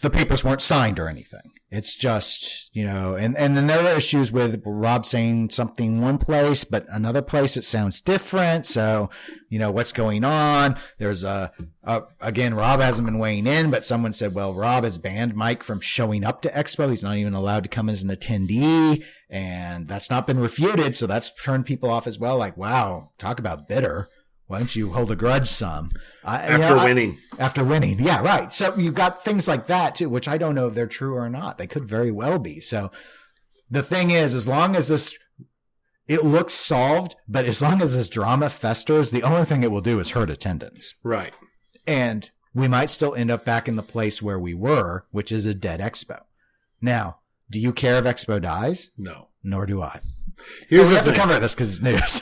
the papers weren't signed or anything. It's just, and then there are issues with Rob saying something one place, but another place it sounds different. So, what's going on? There's again, Rob hasn't been weighing in, but someone said, well, Rob has banned Mike from showing up to Expo. He's not even allowed to come as an attendee, and that's not been refuted. So that's turned people off as well. Like, wow, talk about bitter. Why don't you hold a grudge some? Winning. After winning. Yeah, right. So you've got things like that, too, which I don't know if they're true or not. They could very well be. So the thing is, as long as it looks solved, but as long as this drama festers, the only thing it will do is hurt attendance. Right. And we might still end up back in the place where we were, which is a dead Expo. Now, do you care if Expo dies? No. Nor do I. We have to cover this because it's news.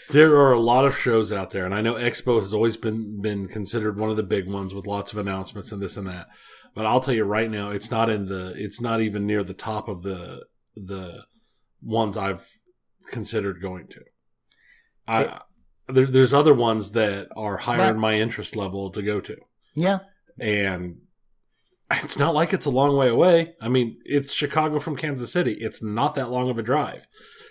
There are a lot of shows out there, and I know Expo has always been considered one of the big ones with lots of announcements and this and that. But I'll tell you right now, it's not even near the top of the ones I've considered going to. There's other ones that are higher in my interest level to go to. Yeah, and it's not like it's a long way away. I mean, it's Chicago from Kansas City. It's not that long of a drive.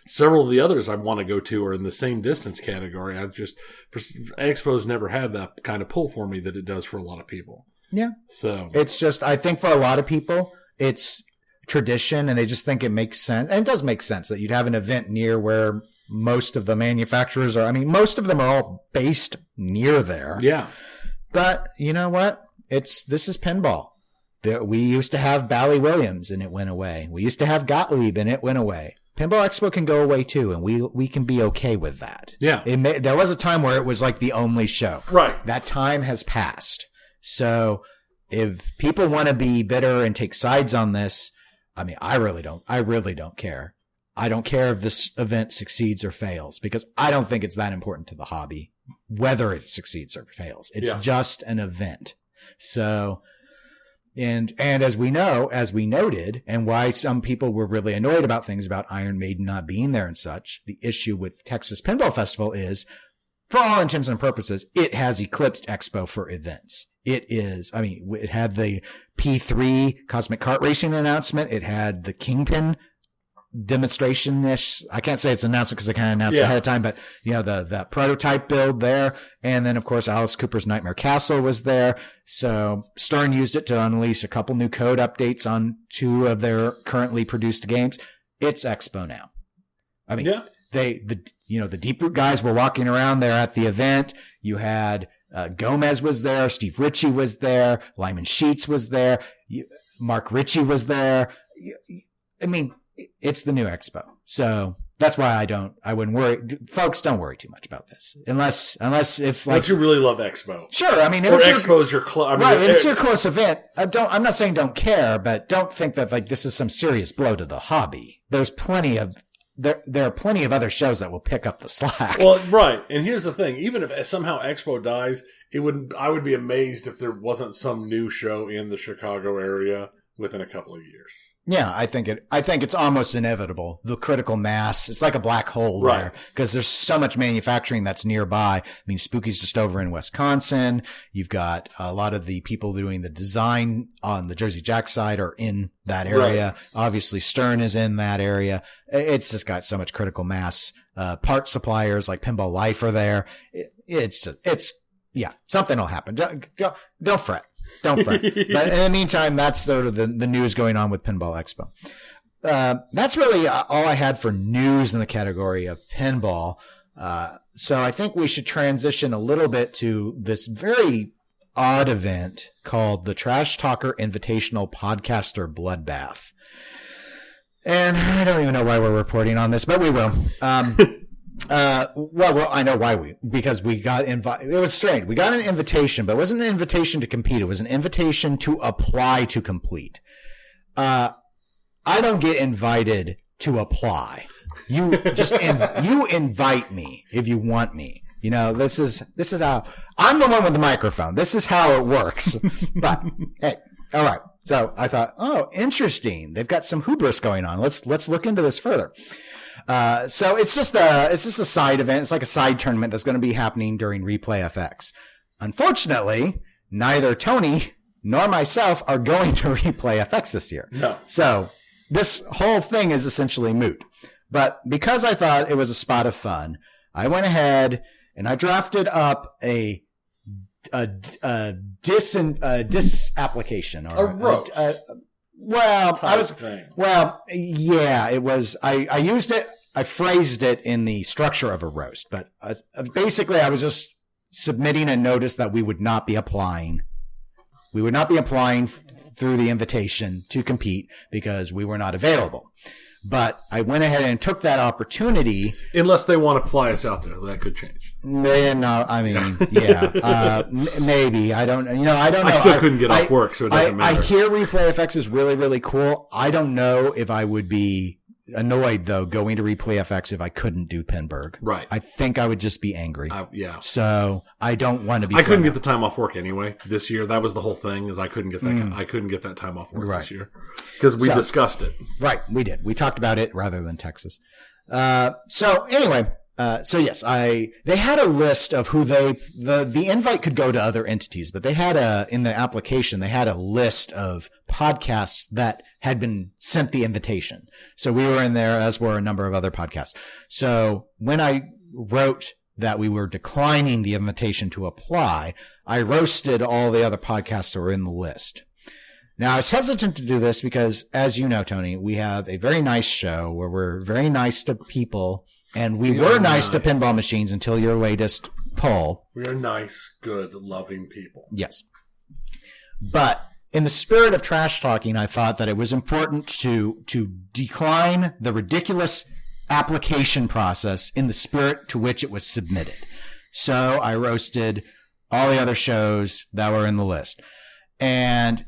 Several of the others I want to go to are in the same distance category. Expo's never had that kind of pull for me that it does for a lot of people. Yeah. So it's just, I think for a lot of people, it's tradition and they just think it makes sense. And it does make sense that you'd have an event near where most of the manufacturers are. I mean, most of them are all based near there. Yeah. But you know what? This is pinball. We used to have Bally Williams and it went away. We used to have Gottlieb and it went away. Pinball Expo can go away too, and we can be okay with that. Yeah. There was a time where it was like the only show. Right. That time has passed. So if people want to be bitter and take sides on this, I mean, I really don't care. I don't care if this event succeeds or fails because I don't think it's that important to the hobby, whether it succeeds or fails. It's just an event. So, and as we noted, and why some people were really annoyed about things about Iron Maiden not being there and such, the issue with Texas Pinball Festival is, for all intents and purposes, it has eclipsed Expo for events. It had the P3 Cosmic Kart Racing announcement. It had the Kingpin demonstration-ish. I can't say it's an announcement because they kind of announced it ahead of time, but the prototype build there. And then of course Alice Cooper's Nightmare Castle was there. So Stern used it to unleash a couple new code updates on 2 of their currently produced games. It's Expo now. I mean, the Deep Root guys were walking around there at the event. You had Gomez was there, Steve Ritchie was there, Lyman Sheets was there, Mark Ritchie was there. I mean, it's the new Expo. So That's why I wouldn't worry. Folks, don't worry too much about this. Unless it's like. Unless you really love Expo. Sure. I mean, Expo's your close. Right. It's your close event. I'm not saying don't care, but don't think that like this is some serious blow to the hobby. There's plenty of, there are plenty of other shows that will pick up the slack. Well, right. And here's the thing. Even if somehow Expo dies, I would be amazed if there wasn't some new show in the Chicago area within a couple of years. Yeah, I think it's almost inevitable. The critical mass, it's like a black hole there because there's so much manufacturing that's nearby. I mean, Spooky's just over in Wisconsin. You've got a lot of the people doing the design on the Jersey Jack side are in that area. Right. Obviously, Stern is in that area. It's just got so much critical mass. Part suppliers like Pinball Life are there. Something will happen. Don't fret. Don't fret. But in the meantime, that's sort of the news going on with Pinball Expo. That's really all I had for news in the category of pinball. So I think we should transition a little bit to this very odd event called the Trash Talker Invitational Podcaster Bloodbath. And I don't even know why we're reporting on this, but we will. Well, I know why because we got invited. It was strange. We got an invitation, but it wasn't an invitation to compete. It was an invitation to apply to complete. I don't get invited to apply. You just, you invite me if you want me. You know, this is how I'm the one with the microphone. This is how it works. But hey, all right. So I thought, oh, interesting. They've got some hubris going on. Let's look into this further. So it's just a side event. It's like a side tournament that's going to be happening during Replay FX. Unfortunately, neither Tony nor myself are going to Replay FX this year. No. So this whole thing is essentially moot. But because I thought it was a spot of fun, I went ahead and I drafted up a dis application or a roast. It was, I used it, I phrased it in the structure of a roast, but basically I was just submitting a notice that we would not be applying. We would not be applying through the invitation to compete because we were not available. But I went ahead and took that opportunity. Unless they want to fly us out there, that could change. No, I mean, yeah, maybe. I don't know. I still couldn't get off work, so it doesn't matter. I hear Replay FX is really, really cool. I don't know if I would be annoyed, though, going to Replay FX if I couldn't do Pinburg. Right. I think I would just be angry. Yeah. So I don't want to be. I couldn't get the time off work anyway this year. That was the whole thing. Is I couldn't get that. I couldn't get that time off work this year because we discussed it. Right. We did. We talked about it rather than Texas. So anyway. So yes, they had a list of who the invite could go to other entities, but they had in the application, they had a list of podcasts that had been sent the invitation. So we were in there, as were a number of other podcasts. So when I wrote that we were declining the invitation to apply, I roasted all the other podcasts that were in the list. Now, I was hesitant to do this because, as you know, Tony, we have a very nice show where we're very nice to people. And we were nice to pinball machines until your latest poll. We are nice, good, loving people. Yes. But in the spirit of trash talking, I thought that it was important to decline the ridiculous application process in the spirit to which it was submitted. So I roasted all the other shows that were in the list. And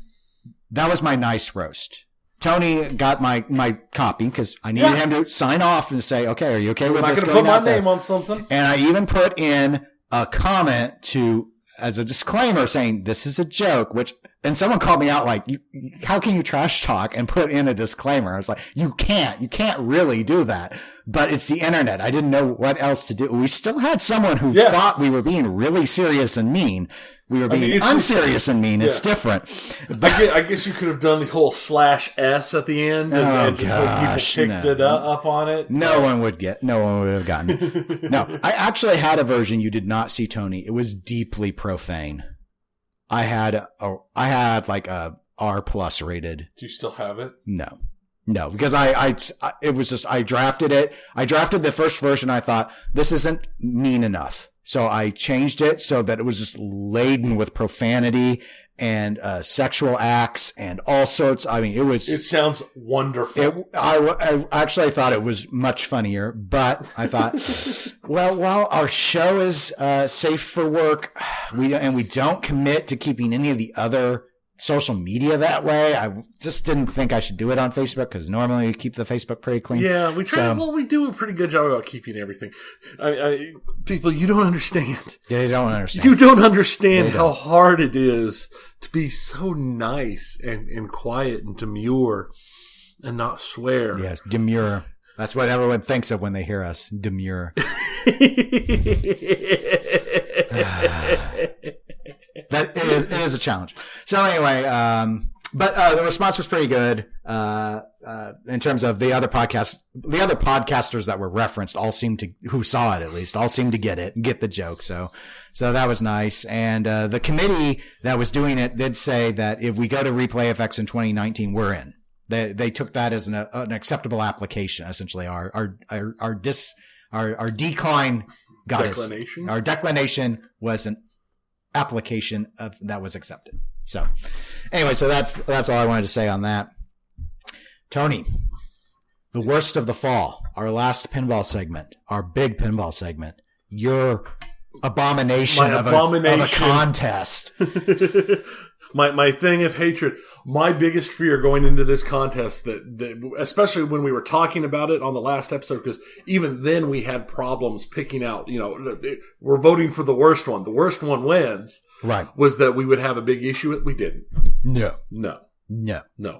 that was my nice roast. Tony got my copy because I needed him to sign off and say, okay, are you okay with this? I'm not going to put my name on something. And I even put in a comment as a disclaimer saying this is a joke, and someone called me out like, how can you trash talk and put in a disclaimer? I was like, you can't really do that, but it's the internet. I didn't know what else to do. We still had someone who thought we were being really serious and mean. We were being unserious and mean. It's different. I guess you could have done the whole /S at the end and people picked it up on it. No one would have gotten. No, I actually had a version you did not see, Tony. It was deeply profane. I had like a R+ rated. Do you still have it? No, because it was just, I drafted it. I drafted the first version. I thought this isn't mean enough. So I changed it so that it was just laden with profanity and sexual acts and all sorts. I mean, It sounds wonderful. I actually thought it was much funnier, but I thought, well, while our show is safe for work, we don't commit to keeping any of the other social media that way. I just didn't think I should do it on Facebook because normally we keep the Facebook pretty clean. Yeah, we try. Well, we do a pretty good job about keeping everything. People, you don't understand. They don't understand. You don't understand how hard it is to be so nice and quiet and demure and not swear. Yes, demure. That's what everyone thinks of when they hear us. Demure. That it is a challenge. So anyway, but the response was pretty good in terms of the other podcasts. The other podcasters that were referenced who saw it at least, all seemed to get it and get the joke. So that was nice. And the committee that was doing it did say that if we go to Replay FX in 2019, we're in. They took that as an acceptable application. Essentially, our decline got declination. Our declination was an application that was accepted. So anyway, so that's all I wanted to say on that. Tony, the worst of the fall, our last pinball segment, our big pinball segment, your abomination of a contest. My thing of hatred, my biggest fear going into this contest, that especially when we were talking about it on the last episode, because even then we had problems picking out, we're voting for the worst one. The worst one wins. Right. Was that we would have a big issue with? We didn't. No.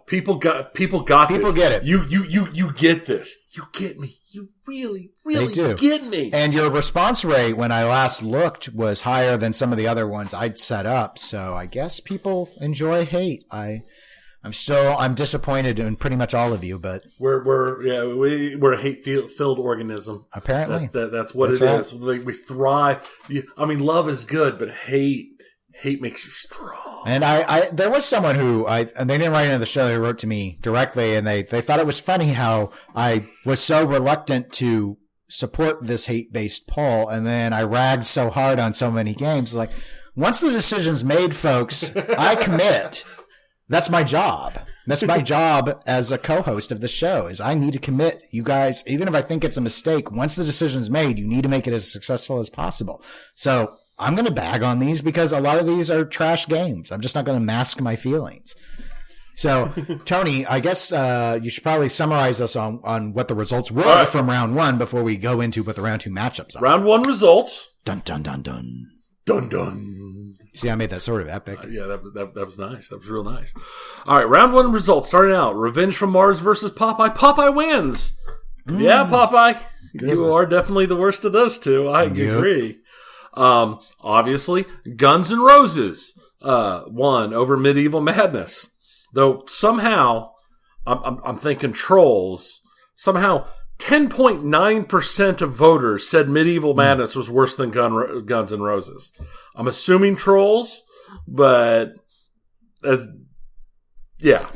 People get it. You get this. You get me. You really get me. And your response rate when I last looked was higher than some of the other ones I'd set up. So I guess people enjoy hate. I'm disappointed in pretty much all of you, but we're a hate-filled organism. Apparently, that's what it is. We thrive. I mean, love is good, but hate makes you strong. And there was someone and they didn't write into the show. They wrote to me directly, and they thought it was funny how I was so reluctant to support this hate-based poll, and then I ragged so hard on so many games. Like, once the decision's made, folks, I commit. That's my job. That's my job as a co-host of the show, is I need to commit. You guys, even if I think it's a mistake, once the decision's made, you need to make it as successful as possible. So I'm going to bag on these because a lot of these are trash games. I'm just not going to mask my feelings. So, Tony, I guess you should probably summarize us on what the results were from round one before we go into what the round two matchups are. Round one results. Dun, dun, dun, dun. Dun, dun. See, I made that sort of epic. Yeah, that was nice. That was real nice. All right, round one results. Starting out, Revenge from Mars versus Popeye. Popeye wins. Yeah, Popeye. You are definitely the worst of those two. I agree. Obviously, Guns N' Roses won over Medieval Madness. Though somehow, I'm thinking Trolls, somehow 10.9% of voters said Medieval Madness was worse than Guns N' Roses. I'm assuming Trolls, but yeah.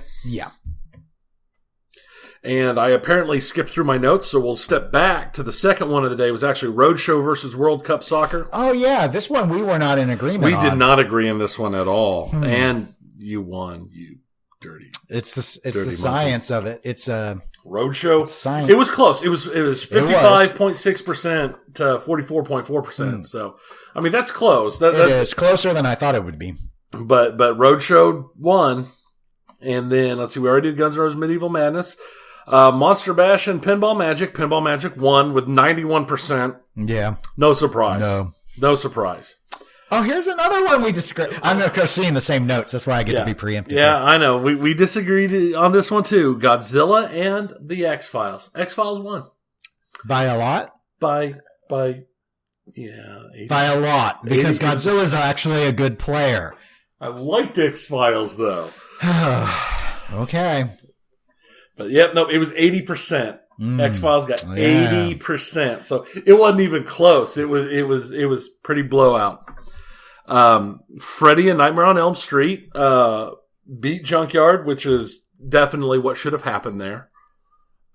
And I apparently skipped through my notes, so we'll step back to the second one of the day. It was actually Roadshow versus World Cup Soccer. Oh, yeah. This one we were not in agreement on. We did not agree on this one at all. And you won, you dirty. It's the science of it. It's Roadshow. It's science. It was close. It was 55.6% to 44.4%. So, I mean, that's close. It is closer than I thought it would be. But Roadshow won. And then, let's see, we already did Guns N' Roses Medieval Madness. Monster Bash and Pinball Magic. Pinball Magic won with 91%. Yeah. No surprise. No surprise. Oh, here's another one we disagree. I'm of course seeing the same notes. That's why I get to be preemptive. Yeah, I know. We disagreed on this one too. Godzilla and the X-Files. X-Files won. By a lot? By 80. By a lot. Because Godzilla's actually a good player. I liked X-Files though. Okay. But it was 80%. X-Files got 80%. So it wasn't even close. It was pretty blowout. Freddy and Nightmare on Elm Street beat Junkyard, which is definitely what should have happened there.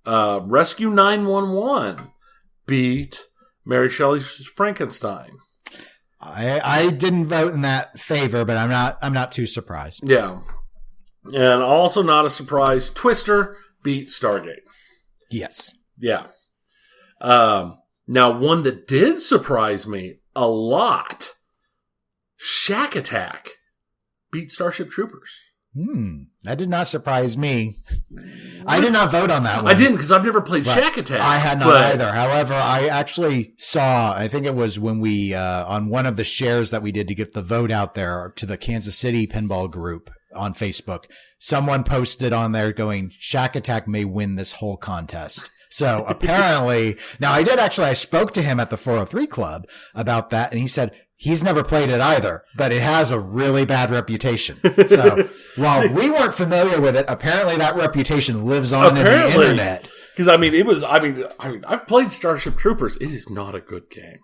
Rescue 911 beat Mary Shelley's Frankenstein. I didn't vote in that favor, but I'm not too surprised. Yeah. And also not a surprise, Twister beat Stargate. Yes. Yeah. Now, one that did surprise me a lot, Shack Attack beat Starship Troopers. That did not surprise me. I did not vote on that one. I didn't because I've never played Shack Attack. I had not either. However, I actually saw, I think it was when we, on one of the shares that we did to get the vote out there to the Kansas City Pinball group on Facebook, someone posted on there going, Shack Attack may win this whole contest. So apparently, now I spoke to him at the 403 Club about that, and he said, he's never played it either, but it has a really bad reputation. So while we weren't familiar with it, apparently that reputation lives on in the internet. Because I've played Starship Troopers. It is not a good game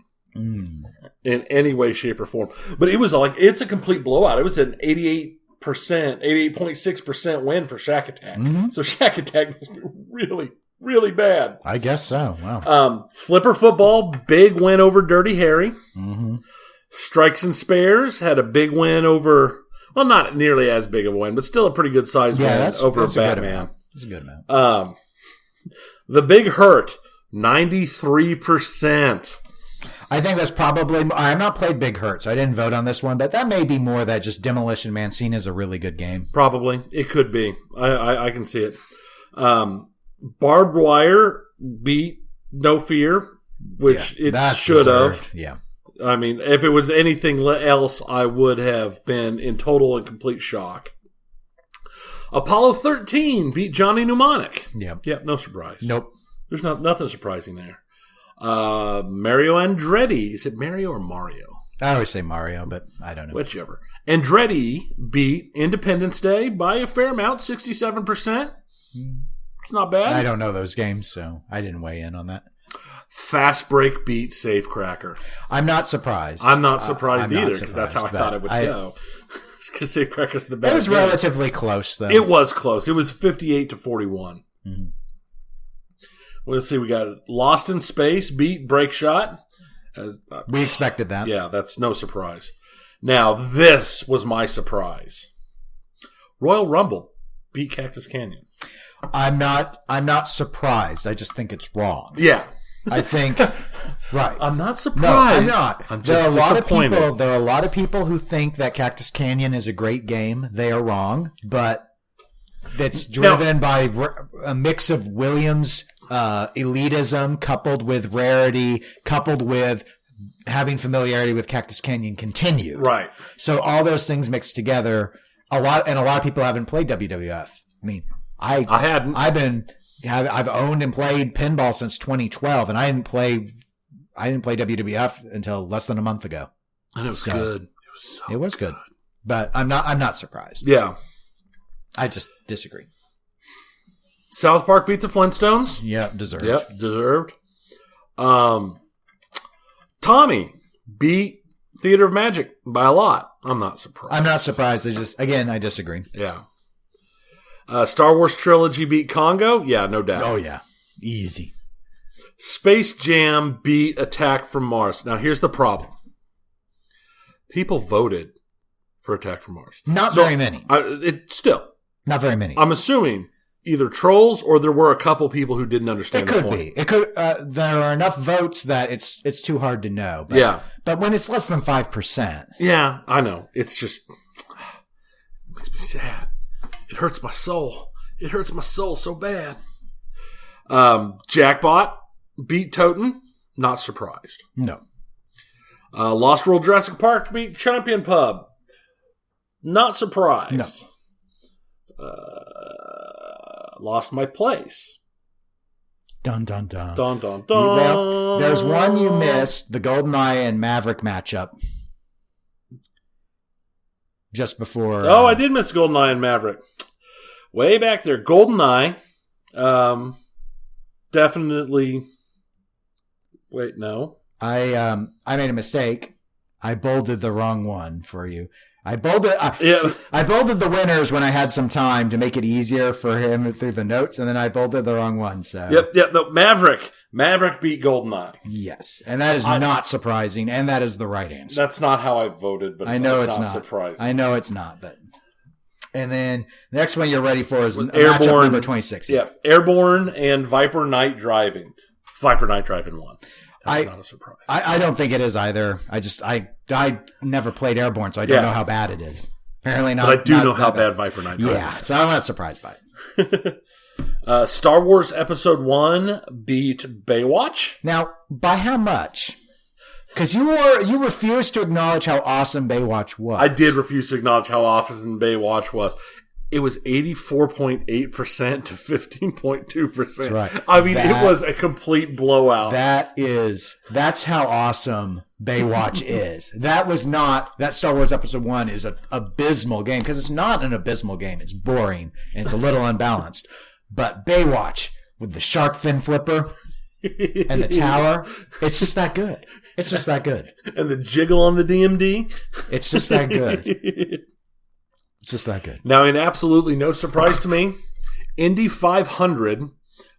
in any way, shape, or form. But it was like it's a complete blowout. It was an 88.6% win for Shack Attack. So Shack Attack must be really, really bad. I guess so. Wow. Flipper Football, big win over Dirty Harry. Strikes and Spares had a big win over, well, not nearly as big of a win, but still a pretty good size win over Batman. That's a good amount. The Big Hurt, 93%. I think that's probably, I have not played Big Hurt, so I didn't vote on this one, but that may be more that just Demolition Man Cena is a really good game. Probably. It could be. I can see it. Barbed Wire beat No Fear, which it should have. Yeah. I mean, if it was anything else, I would have been in total and complete shock. Apollo 13 beat Johnny Mnemonic. Yeah. Yeah, no surprise. Nope. There's nothing surprising there. Mario Andretti. Is it Mario or Mario? I always say Mario, but I don't know. Whichever. Andretti beat Independence Day by a fair amount, 67%. It's not bad. I don't know those games, so I didn't weigh in on that. Fast Break beat Safecracker. I'm not surprised. I'm not surprised either, because that's how I thought it would go. Because Safecracker's the best. It was relatively close, though. It was close. It was 58-41. Let's see. We got Lost in Space beat Break Shot. We expected that. Yeah, that's no surprise. Now, this was my surprise. Royal Rumble beat Cactus Canyon. I'm not surprised. I just think it's wrong. Yeah. I think, right. I'm not surprised. No, I'm not. I'm just disappointed. There are a lot of people who think that Cactus Canyon is a great game. They are wrong, but that's driven by a mix of Williams' elitism coupled with rarity, coupled with having familiarity with Cactus Canyon continue. Right. So all those things mixed together, a lot of people haven't played WWF. I mean, I hadn't. I've owned and played pinball since 2012, and I didn't play WWF until less than a month ago. And it was good. It was good. But I'm not surprised. Yeah. I just disagree. South Park beat the Flintstones. Yeah, deserved. Yep, deserved. Tommy beat Theater of Magic by a lot. I'm not surprised. I'm not surprised. I disagree. Yeah. Star Wars Trilogy beat Congo? Yeah, no doubt. Oh, yeah. Easy. Space Jam beat Attack from Mars. Now, here's the problem. People voted for Attack from Mars. Not very many. Not very many. I'm assuming either trolls or there were a couple people who didn't understand the point. It could be. There are enough votes that it's too hard to know. But, yeah. But when it's less than 5%. Yeah, I know. It's just... It makes me sad. It hurts my soul. It hurts my soul so bad. Jackbot beat Toten. Not surprised. No. Lost World Jurassic Park beat Champion Pub. Not surprised. No. Lost My Place. Dun, dun, dun. Dun, dun, dun. Well, there's one you missed. The GoldenEye and Maverick matchup. Just before... Oh, I did miss GoldenEye and Maverick. Way back there. GoldenEye. Definitely... Wait, no. I made a mistake. I bolded the wrong one for you. I bolded the winners when I had some time to make it easier for him through the notes, and then I bolded the wrong one. So Yep. No, Maverick beat GoldenEye. Yes, and that is not surprising, and that is the right answer. That's not how I voted, but I know it's not surprising. I know it's not, but. And then the next one you're ready for is Airborne, number 26. Yeah, Airborne and Viper Night Driving. Viper Night Driving won. That's not a surprise. I don't think it is either. I never played Airborne, so I don't know how bad it is. Apparently not. But I do know how bad Viper Night Driving is. Yeah, so I'm not surprised by it. Star Wars Episode 1 beat Baywatch. Now, by how much? Because you refused to acknowledge how awesome Baywatch was. I did refuse to acknowledge how awesome Baywatch was. It was 84.8% to 15.2%. That's right. I mean, it was a complete blowout. That's how awesome Baywatch is. That Star Wars Episode 1 is an abysmal game, because it's not an abysmal game. It's boring, and it's a little unbalanced. But Baywatch, with the shark fin flipper and the tower, it's just that good. It's just that good. And the jiggle on the DMD. It's just that good. It's just that good. Now, in absolutely no surprise to me, Indy 500,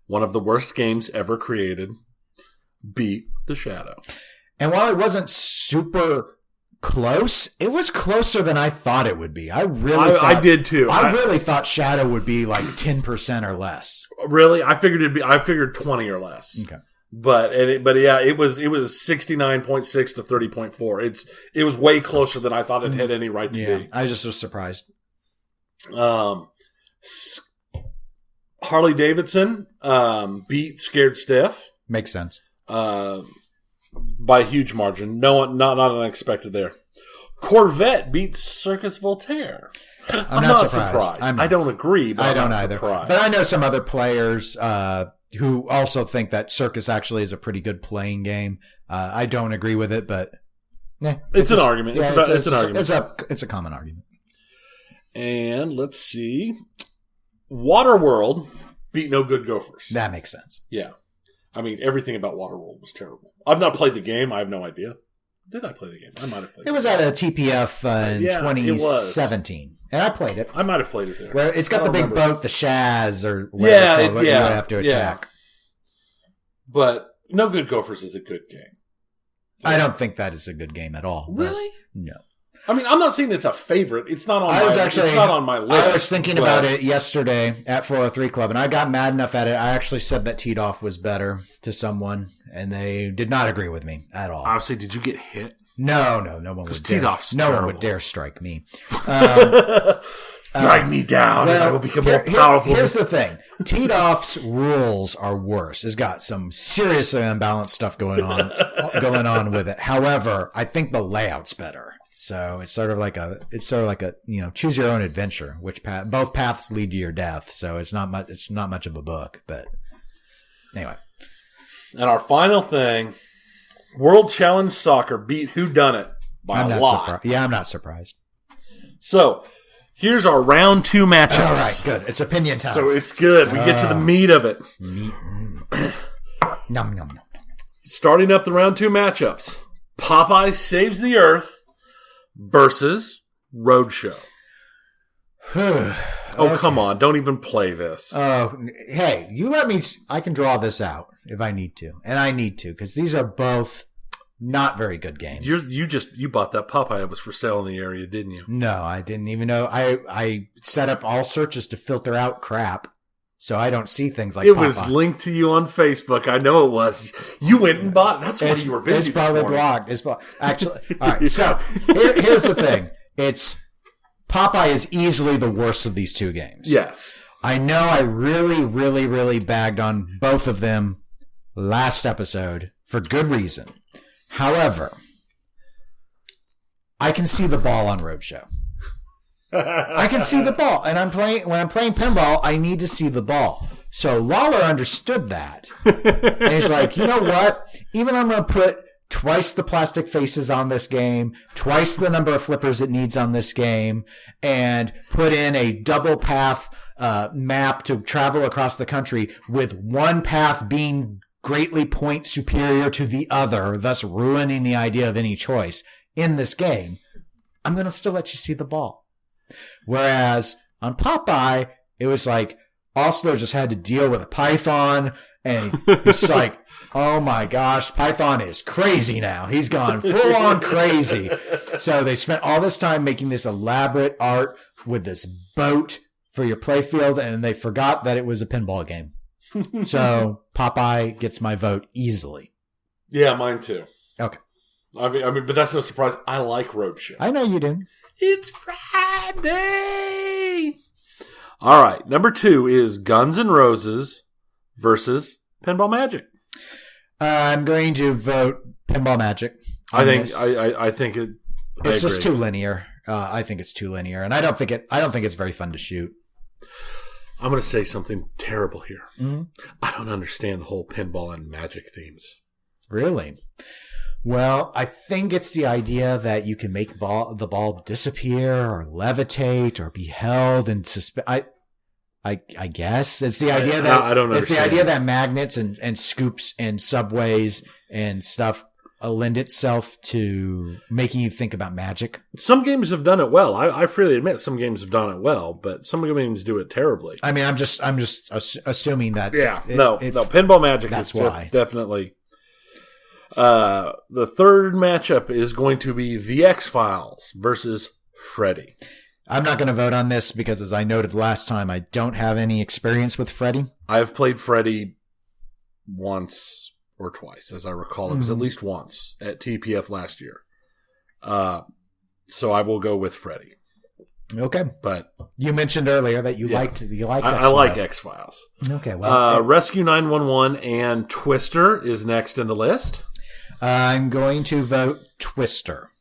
one of the worst games ever created, beat The Shadow. And while it wasn't super close, it was closer than I thought it would be. I did too. I really thought Shadow would be like 10% or less. Really? I figured 20 or less. Okay. But yeah, it was 69.6 to 30.4. It was way closer than I thought it had any right to be. I just was surprised. Harley Davidson beat Scared Stiff. Makes sense. By a huge margin. Not unexpected there. Corvette beat Circus Voltaire. I'm not surprised. I don't agree, but I don't either. Surprised. But I know some other players who also think that Circus actually is a pretty good playing game. I don't agree with it, but it's an argument. It's an argument. It's a common argument. And let's see. Waterworld beat No Good Gophers. That makes sense. Yeah. I mean, everything about Waterworld was terrible. I've not played the game. I have no idea. Did I play the game? I might have played it. It was at a TPF in 2017. And I played it. I might have played it there. Where it's got the big boat, the Shaz, or whatever it's called, what you have to attack. But No Good Gophers is a good game. I don't think that is a good game at all. Really? No. I mean, I'm not saying it's a favorite. It's not on my list. I was thinking about it yesterday at 403 Club, and I got mad enough at it. I actually said that Teed Off was better to someone, and they did not agree with me at all. Obviously, did you get hit? No one would dare. No one would dare strike me. Strike me down, and I will become more powerful. Here's the thing: Teed Off's rules are worse. It's got some seriously unbalanced stuff going on with it. However, I think the layout's better. So it's sort of like a choose your own adventure. Both paths lead to your death. So it's not much of a book, but anyway. And our final thing, World Challenge Soccer beat Whodunit by a lot. I'm not surprised. So here's our round 2 matchups. All right, good. It's opinion time. So it's good. We get to the meat of it. Nom, nom, nom. Starting up the round 2 matchups, Popeye Saves the Earth versus Roadshow. Okay. Come on. Don't even play this. Oh, hey, you let me. I can draw this out if I need to. And I need to, because these are both not very good games. You bought that Popeye that was for sale in the area, didn't you? No, I didn't even know. I set up all searches to filter out crap, so I don't see things like it Popeye. Was linked to you on Facebook. I know it was. You went and bought it. That's why you were busy. It's probably blocked. Actually, all right. So here's the thing. Popeye is easily the worst of these two games. Yes. I know I really, really, really bagged on both of them last episode for good reason. However, I can see the ball on Roadshow. I can see the ball. And when I'm playing pinball, I need to see the ball. So Lawler understood that. And he's like, you know what? Even I'm going to put twice the plastic faces on this game, twice the number of flippers it needs on this game, and put in a double path map to travel across the country, with one path being greatly point superior to the other, thus ruining the idea of any choice in this game. I'm going to still let you see the ball. Whereas on Popeye, it was like Osler just had to deal with a python, and it's like, oh my gosh, Python is crazy now. He's gone full on crazy. So they spent all this time making this elaborate art with this boat for your playfield, and they forgot that it was a pinball game. So Popeye gets my vote easily. Yeah, mine too. Okay. I mean, but that's no surprise. I like Roadshow. I know you do. It's Friday. All right, number 2 is Guns N' Roses versus Pinball Magic. I'm going to vote Pinball Magic. I think it's just too linear. I think it's too linear, and I don't think it's very fun to shoot. I'm going to say something terrible here. Mm-hmm. I don't understand the whole pinball and magic themes. Really? Well, I think it's the idea that you can make the ball disappear or levitate or be held and I guess it's the idea that I don't it's the understand. idea that magnets and scoops and subways and stuff lend itself to making you think about magic. Some games have done it well. I freely admit some games have done it well, but some games do it terribly. I mean, I'm just assuming that. Yeah, no, Pinball Magic that's is why. Definitely. The third matchup is going to be The X-Files versus Freddy. I'm not going to vote on this because, as I noted last time, I don't have any experience with Freddy. I've played Freddy once or twice, as I recall. It was at least once at TPF last year. So I will go with Freddy. Okay, but you mentioned earlier that you liked X-Files. I like X-Files. Okay, well, Rescue 911 and Twister is next in the list. I'm going to vote Twister.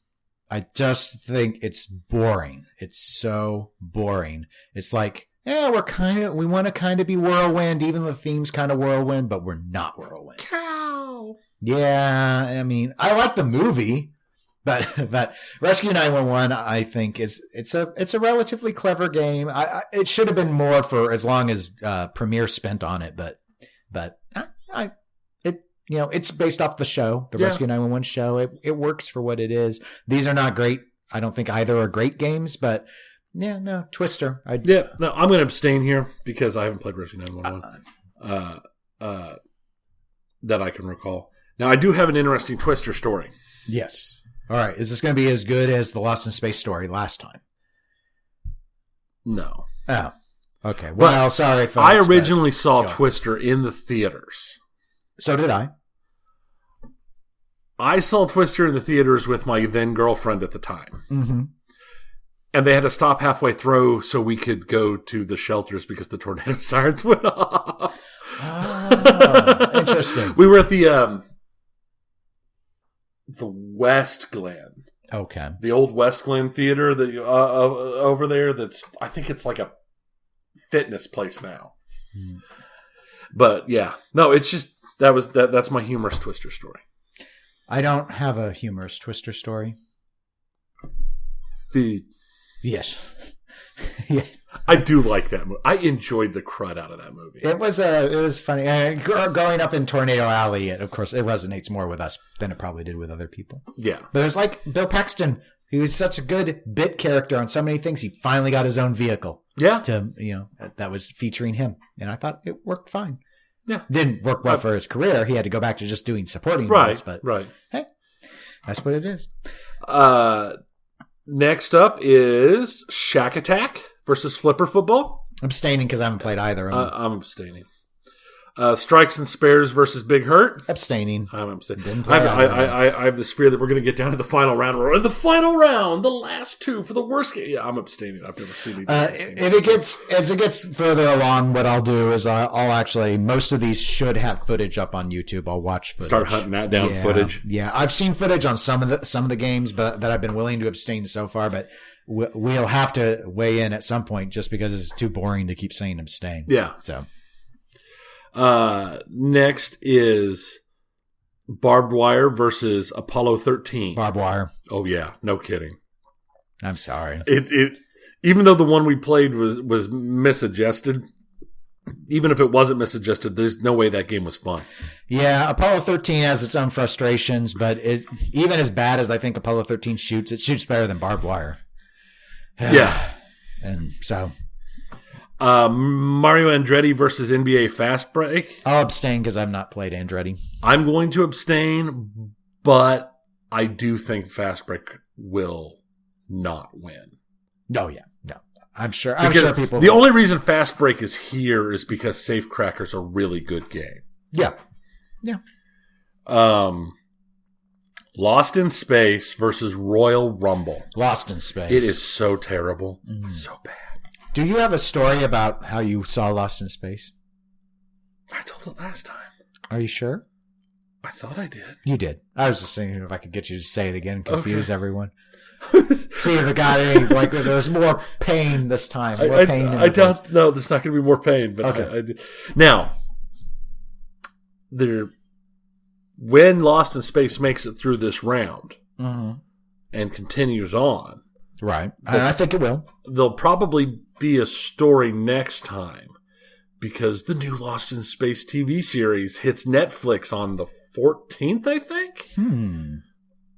I just think it's boring. It's so boring. It's like, we want to kind of be Whirlwind, even the theme's kind of Whirlwind, but we're not Whirlwind. Cow. Yeah, I mean, I like the movie, but Rescue 911, I think it's a relatively clever game. It should have been more for as long as Premiere spent on it, but it's based off the show, the Rescue 911 show. It works for what it is. These are not great. I don't think either are great games, but Twister. I'm going to abstain here because I haven't played Rescue 911 that I can recall. Now, I do have an interesting Twister story. Yes. All right. Is this going to be as good as the Lost in Space story last time? No. Oh. Okay. Well, sorry, folks. I originally saw Twister in the theaters. So did I. I saw Twister in the theaters with my then girlfriend at the time. Mm-hmm. And they had to stop halfway through so we could go to the shelters because the tornado sirens went off. Oh, interesting. We were at the West Glen. Okay. The old West Glen Theater over there. I think it's like a fitness place now. Hmm. But yeah, no, it's just that's my humorous Twister story. I don't have a humorous Twister story. Yes. Yes. I do like that movie. I enjoyed the crud out of that movie. It was funny. Growing up in Tornado Alley, of course, it resonates more with us than it probably did with other people. Yeah. But it's like Bill Paxton, he was such a good bit character on so many things. He finally got his own vehicle. Yeah. That was featuring him. And I thought it worked fine. Yeah. Didn't work well for his career. He had to go back to just doing supporting roles. But hey, that's what it is. Next up is Shack Attack versus Flipper Football. Abstaining because I haven't played either of them. I'm abstaining. Strikes and Spares versus Big Hurt. Abstaining. I'm abstaining. I have this fear that we're going to get down to the final round. In the final round, the last two for the worst game. Yeah, I'm abstaining. I've never seen these. As it gets further along, what I'll do is I'll actually, most of these should have footage up on YouTube. I'll watch footage. Start hunting that down footage. Yeah, I've seen footage on some of the games, but that I've been willing to abstain so far. But we'll have to weigh in at some point, just because it's too boring to keep saying abstain. Yeah. So. Next is Barbed Wire versus Apollo 13. Barbed Wire. Oh yeah, no kidding. I'm sorry. It even though the one we played was misadjusted, even if it wasn't misadjusted, there's no way that game was fun. Yeah, Apollo 13 has its own frustrations, but even as bad as I think Apollo 13 shoots, it shoots better than barbed wire. Yeah. And so... Mario Andretti versus NBA Fast Break. I'll abstain because I've not played Andretti. I'm going to abstain, but I do think Fast Break will not win. Oh, yeah. No. I'm sure people... The only reason Fast Break is here is because Safecracker's a really good game. Yeah. Yeah. Lost in Space versus Royal Rumble. Lost in Space. It is so terrible. So bad. Do you have a story about how you saw Lost in Space? I told it last time. Are you sure? I thought I did. You did. I was just thinking if I could get you to say it again and confuse everyone. See if it got any, like, there was more pain this time. More pain. I don't know. There's not going to be more pain. But okay. Now, when Lost in Space makes it through this round and continues on. Right. I think it will. There'll probably be a story next time because the new Lost in Space TV series hits Netflix on the 14th, I think.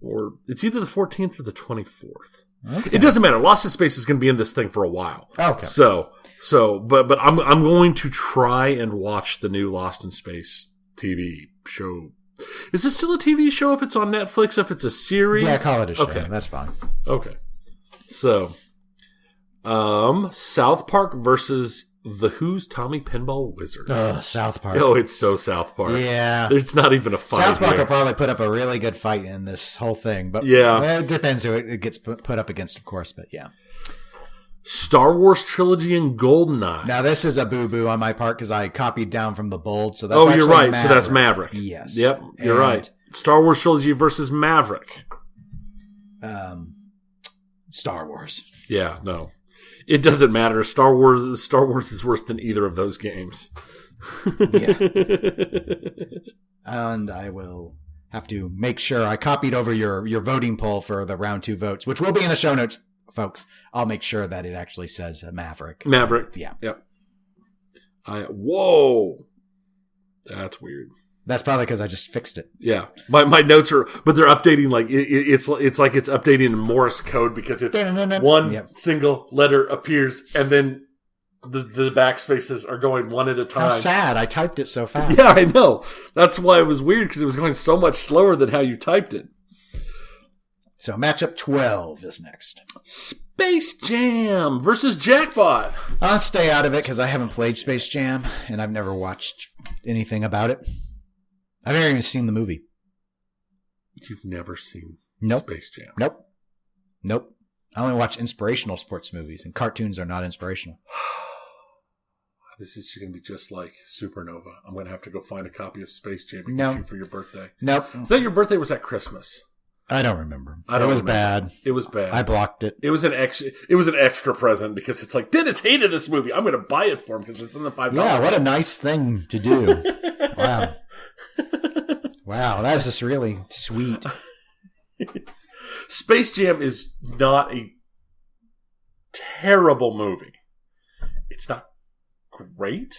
Or it's either the 14th or the 24th. Okay. It doesn't matter. Lost in Space is going to be in this thing for a while. Okay. But I'm going to try and watch the new Lost in Space TV show. Is it still a TV show if it's on Netflix? If it's a series? Yeah, call it a show. Okay. That's fine. Okay. So, South Park versus The Who's Tommy Pinball Wizard. South Park. Oh, it's so South Park. Yeah. It's not even a fight. South Park will probably put up a really good fight in this whole thing. But yeah. It depends who it gets put up against, of course. But yeah. Star Wars Trilogy and GoldenEye. Now, this is a boo-boo on my part because I copied down from the bold. So that's you're right. Maverick. So that's Maverick. Yes. Yep, you're right. Star Wars Trilogy versus Maverick. Star Wars. Yeah, no. It doesn't matter. Star Wars is worse than either of those games. Yeah. And I will have to make sure I copied over your voting poll for the round 2 votes, which will be in the show notes, folks. I'll make sure that it actually says Maverick. Maverick. Yeah. Yep. Whoa. That's weird. That's probably because I just fixed it. Yeah, my notes are, but they're updating like it's like it's updating in Morse code because it's one single letter appears and then the backspaces are going one at a time. How sad! I typed it so fast. Yeah, I know. That's why it was weird because it was going so much slower than how you typed it. So matchup 12 is next. Space Jam versus Jackpot. I'll stay out of it because I haven't played Space Jam and I've never watched anything about it. I've never even seen the movie. You've never seen Space Jam? Nope. I only watch inspirational sports movies, and cartoons are not inspirational. This is going to be just like Supernova. I'm going to have to go find a copy of Space Jam and get you for your birthday. Nope. Was that your birthday or was that Christmas? I don't remember. It was bad. It was bad. I blocked it. It was an extra present because it's like, Dennis hated this movie. I'm going to buy it for him because it's in the $5. Yeah, what a nice thing to do. Wow. Wow, that's just really sweet. Space Jam is not a terrible movie. It's not great.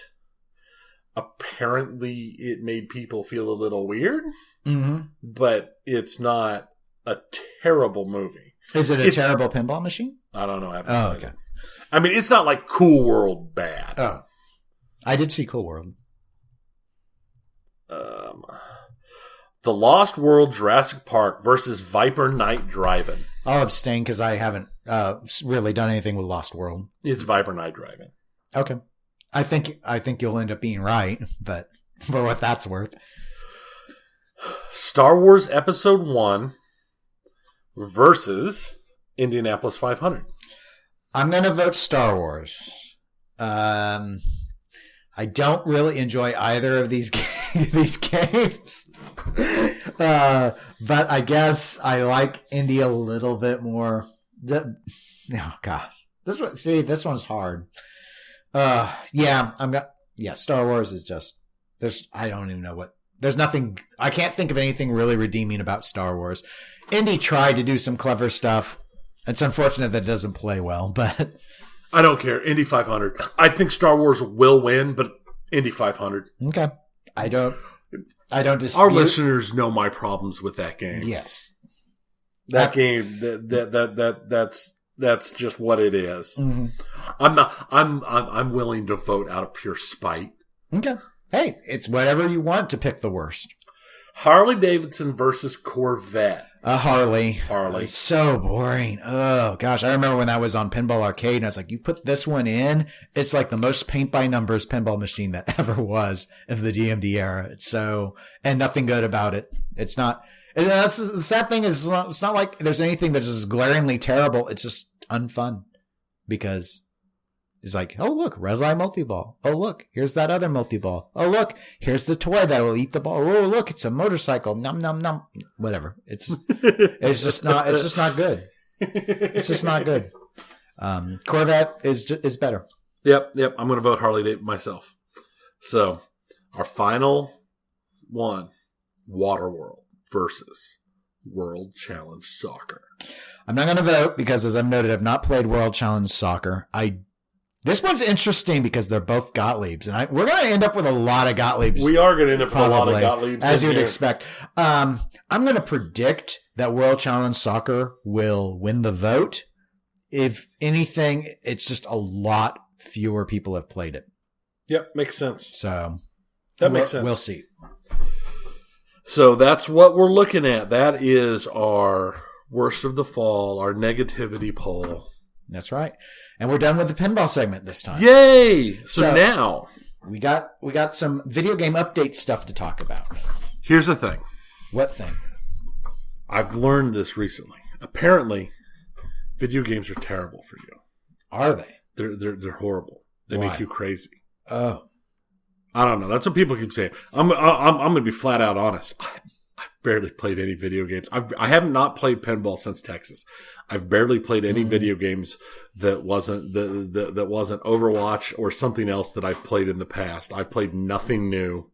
Apparently, it made people feel a little weird, but it's not a terrible movie. Is it a terrible pinball machine? I don't know. Okay. I mean, it's not like Cool World bad. Oh, I did see Cool World. The Lost World Jurassic Park versus Viper Night Driving. I'll abstain because I haven't really done anything with Lost World. It's Viper Night Driving. Okay. I think you'll end up being right, but for what that's worth. Star Wars Episode 1 versus Indianapolis 500. I'm going to vote Star Wars. I don't really enjoy either of these games. But I guess I like Indy a little bit more. Oh God. This one's hard. Star Wars is just I don't even know there's nothing. I can't think of anything really redeeming about Star Wars. Indy tried to do some clever stuff. It's unfortunate that it doesn't play well, but I don't care. Indy 500. I think Star Wars will win, but Indy 500. Okay. I don't dispute. Our listeners know my problems with that game. Yes. That game, that's just what it is. Mm-hmm. I'm willing to vote out of pure spite. Okay. Hey, it's whatever you want to pick the worst. Harley Davidson versus Corvette. Harley. Harley. It's so boring. Oh, gosh. I remember when that was on Pinball Arcade, and I was like, you put this one in, it's like the most paint-by-numbers pinball machine that ever was in the DMD era. It's so... And nothing good about it. It's not... And that's the sad thing is, it's not like there's anything that is glaringly terrible. It's just unfun. Because... It's like, oh, look, red light multi-ball. Oh, look, here's that other multi-ball. Oh, look, here's the toy that will eat the ball. Oh, look, it's a motorcycle. Nom, nom, nom. Whatever. It's just not good. It's just not good. Corvette is better. Yep. I'm going to vote Harley Davidson myself. So, our final one, Waterworld versus World Challenge Soccer. I'm not going to vote because, as I've noted, I've not played World Challenge Soccer. This one's interesting because they're both Gottliebs, and we're going to end up with a lot of Gottliebs. We are going to end up with a lot of Gottliebs, as you would expect. I'm going to predict that World Challenge Soccer will win the vote. If anything, it's just a lot fewer people have played it. Yep, makes sense. So that makes sense. We'll see. So that's what we're looking at. That is our worst of the fall, our negativity poll. That's right. And we're done with the pinball segment this time. Yay! So now we got some video game update stuff to talk about. Here's the thing. What thing? I've learned this recently. Apparently, video games are terrible for you. Are they? They're horrible. They Why? make you crazy. Oh. I don't know. That's what people keep saying. I'm going to be flat out honest. I've barely played any video games. I have not played pinball since Texas. I've barely played any video games that wasn't that wasn't Overwatch or something else that I've played in the past. I've played nothing new.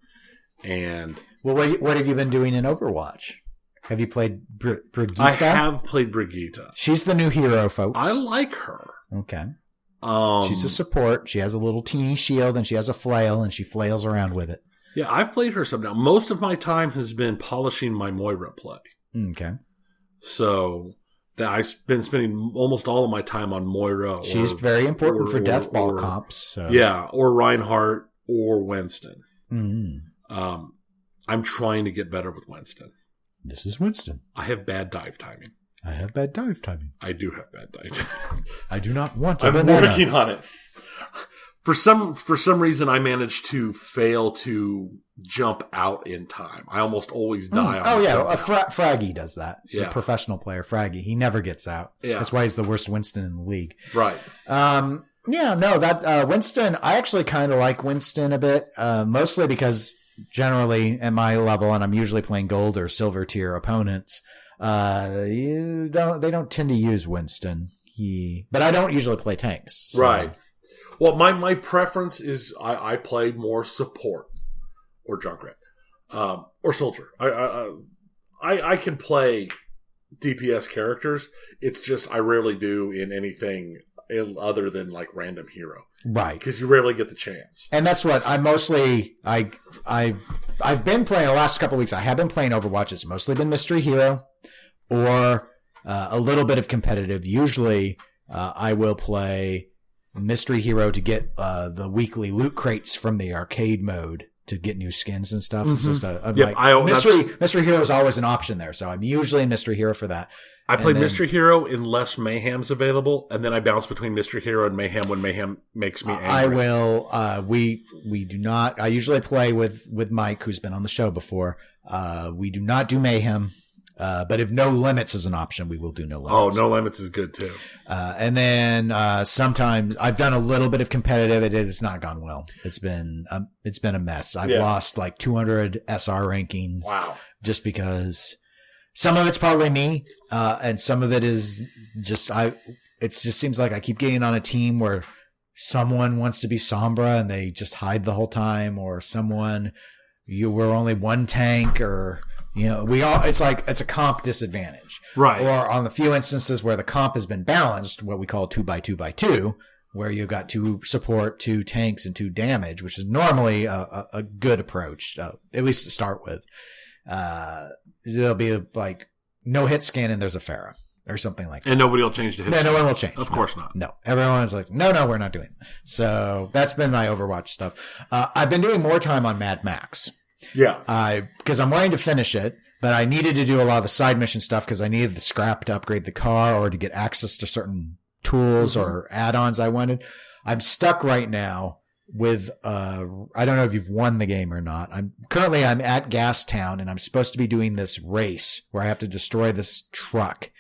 And well, what have you been doing in Overwatch? Have you played Brigitte? I have played Brigitte. She's the new hero, folks. I like her. Okay. She's a support. She has a little teeny shield and she has a flail and she flails around with it. Yeah, I've played her some now. Most of my time has been polishing my Moira play. Okay. So I've been spending almost all of my time on Moira. She's very important for deathball comps. So. Yeah, or Reinhardt or Winston. Mm-hmm. I'm trying to get better with Winston. This is Winston. I have bad dive timing. I have bad dive timing. I do have bad dive timing. I do not want I'm working on it. For some reason, I managed to fail to jump out in time. I almost always die. Fraggy does that. Yeah. The professional player, Fraggy. He never gets out. Yeah. That's why he's the worst Winston in the league. Right. Winston, I actually kind of like Winston a bit, mostly because generally at my level, and I'm usually playing gold or silver tier opponents, they don't tend to use Winston. But I don't usually play tanks. So. Right. Well, my preference is I play more support or Junkrat or soldier. I can play DPS characters. It's just I rarely do in anything other than like random hero, right? Because you rarely get the chance. And that's what I mostly I've been playing the last couple of weeks. I have been playing Overwatch. It's mostly been Mystery Hero or a little bit of competitive. Usually, I will play Mystery Hero to get the weekly loot crates from the arcade mode to get new skins and stuff. Mm-hmm. It's just Mystery Hero is always an option there, so I'm usually in Mystery Hero for that. I play Mystery Hero unless Mayhem's available, and then I bounce between Mystery Hero and Mayhem when Mayhem makes me angry. I will. We do not. I usually play with Mike, who's been on the show before. We do not do Mayhem. But if No Limits is an option, we will do No Limits. Oh, No Limits is good too. And then sometimes I've done a little bit of competitive. It has not gone well. It's been a mess. I've lost like 200 SR rankings. Wow. Just because some of it's probably me, and some of it is just it just seems like I keep getting on a team where someone wants to be Sombra and they just hide the whole time, or we're only one tank, or. It's a comp disadvantage. Right. Or on the few instances where the comp has been balanced, what we call 2x2x2, where you've got 2 support, 2 tanks, and 2 damage, which is normally a good approach, at least to start with. There'll be like no hit scan and there's a Pharaoh or something like that. And nobody will change the hit scan. No one will change. Of course not. No. Everyone's like, no, we're not doing that. So that's been my Overwatch stuff. I've been doing more time on Mad Max. Yeah. Because I'm wanting to finish it, but I needed to do a lot of the side mission stuff because I needed the scrap to upgrade the car or to get access to certain tools or add-ons I wanted. I'm stuck right now with, I don't know if you've won the game or not. I'm at Gastown and I'm supposed to be doing this race where I have to destroy this truck,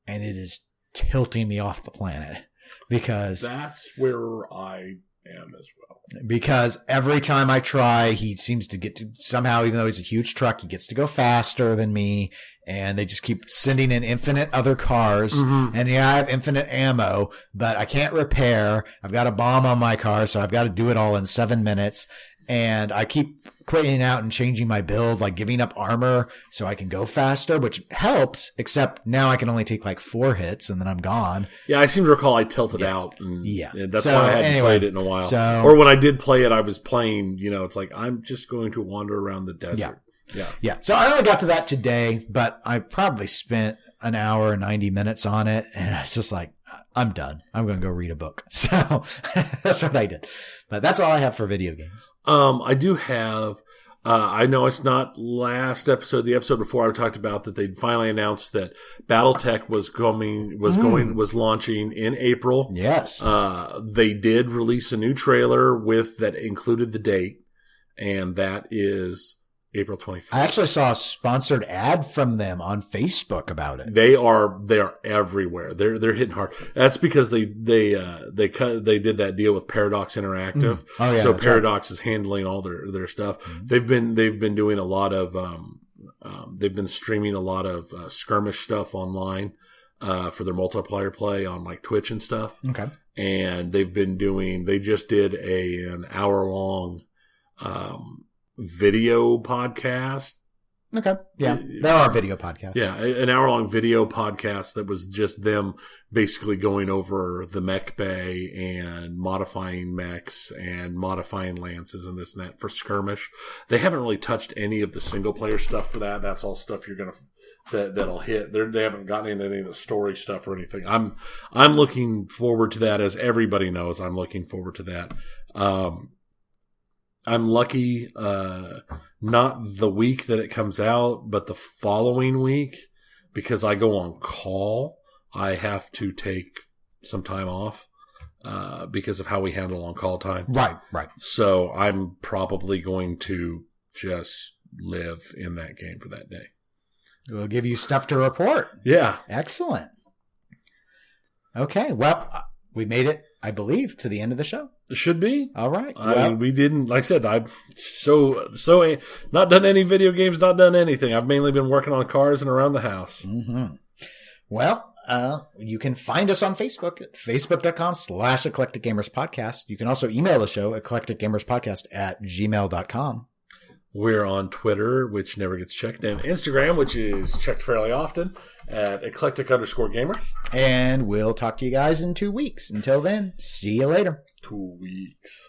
and it is tilting me off the planet because that's where I am as well. Because every time I try, he seems to get to somehow, even though he's a huge truck, he gets to go faster than me. And they just keep sending in infinite other cars. And yeah, I have infinite ammo, but I can't repair. I've got a bomb on my car, so I've got to do it all in 7 minutes. And I keep quitting out and changing my build, like giving up armor so I can go faster, which helps, except now I can only take like 4 hits and then I'm gone. Yeah, I seem to recall I tilted out. And that's why I hadn't played it in a while. Or when I did play it, I was playing, it's like, I'm just going to wander around the desert. Yeah. So I only got to that today, but I probably spent an hour and 90 minutes on it. And it's just like, I'm done. I'm going to go read a book. So that's what I did. But that's all I have for video games. I do have, I know it's not last episode, the episode before I talked about that they finally announced that BattleTech was launching in April. Yes. They did release a new trailer that included the date, and that is April 25th. I actually saw a sponsored ad from them on Facebook about it. They are everywhere. They're hitting hard. That's because they did that deal with Paradox Interactive. Oh yeah. So Paradox is handling all their stuff. They've been doing a lot of they've been streaming a lot of skirmish stuff online for their multiplayer play on like Twitch and stuff. Okay. And they just did an hour-long video podcast. Okay. Yeah. There are video podcasts. Yeah. An hour-long video podcast that was just them basically going over the mech bay and modifying mechs and modifying lances and this and that for skirmish. They haven't really touched any of the single-player stuff for that. That's all stuff that'll hit. They haven't gotten into any of the story stuff or anything. I'm looking forward to that, as everybody knows. I'm looking forward to that. I'm lucky, not the week that it comes out, but the following week, because I go on call, I have to take some time off, because of how we handle on call time. Right. So I'm probably going to just live in that game for that day. We'll give you stuff to report. Yeah. Excellent. Okay. Well, we made it, I believe, to the end of the show. It should be. All right. I mean, we didn't, like I said, I've so not done any video games, not done anything. I've mainly been working on cars and around the house. Mm-hmm. Well, you can find us on Facebook at facebook.com/Eclectic Gamers Podcast. You can also email the show, eclecticgamerspodcast@gmail.com. We're on Twitter, which never gets checked, and Instagram, which is checked fairly often, at eclectic_gamer. And we'll talk to you guys in 2 weeks. Until then, see you later. 2 weeks.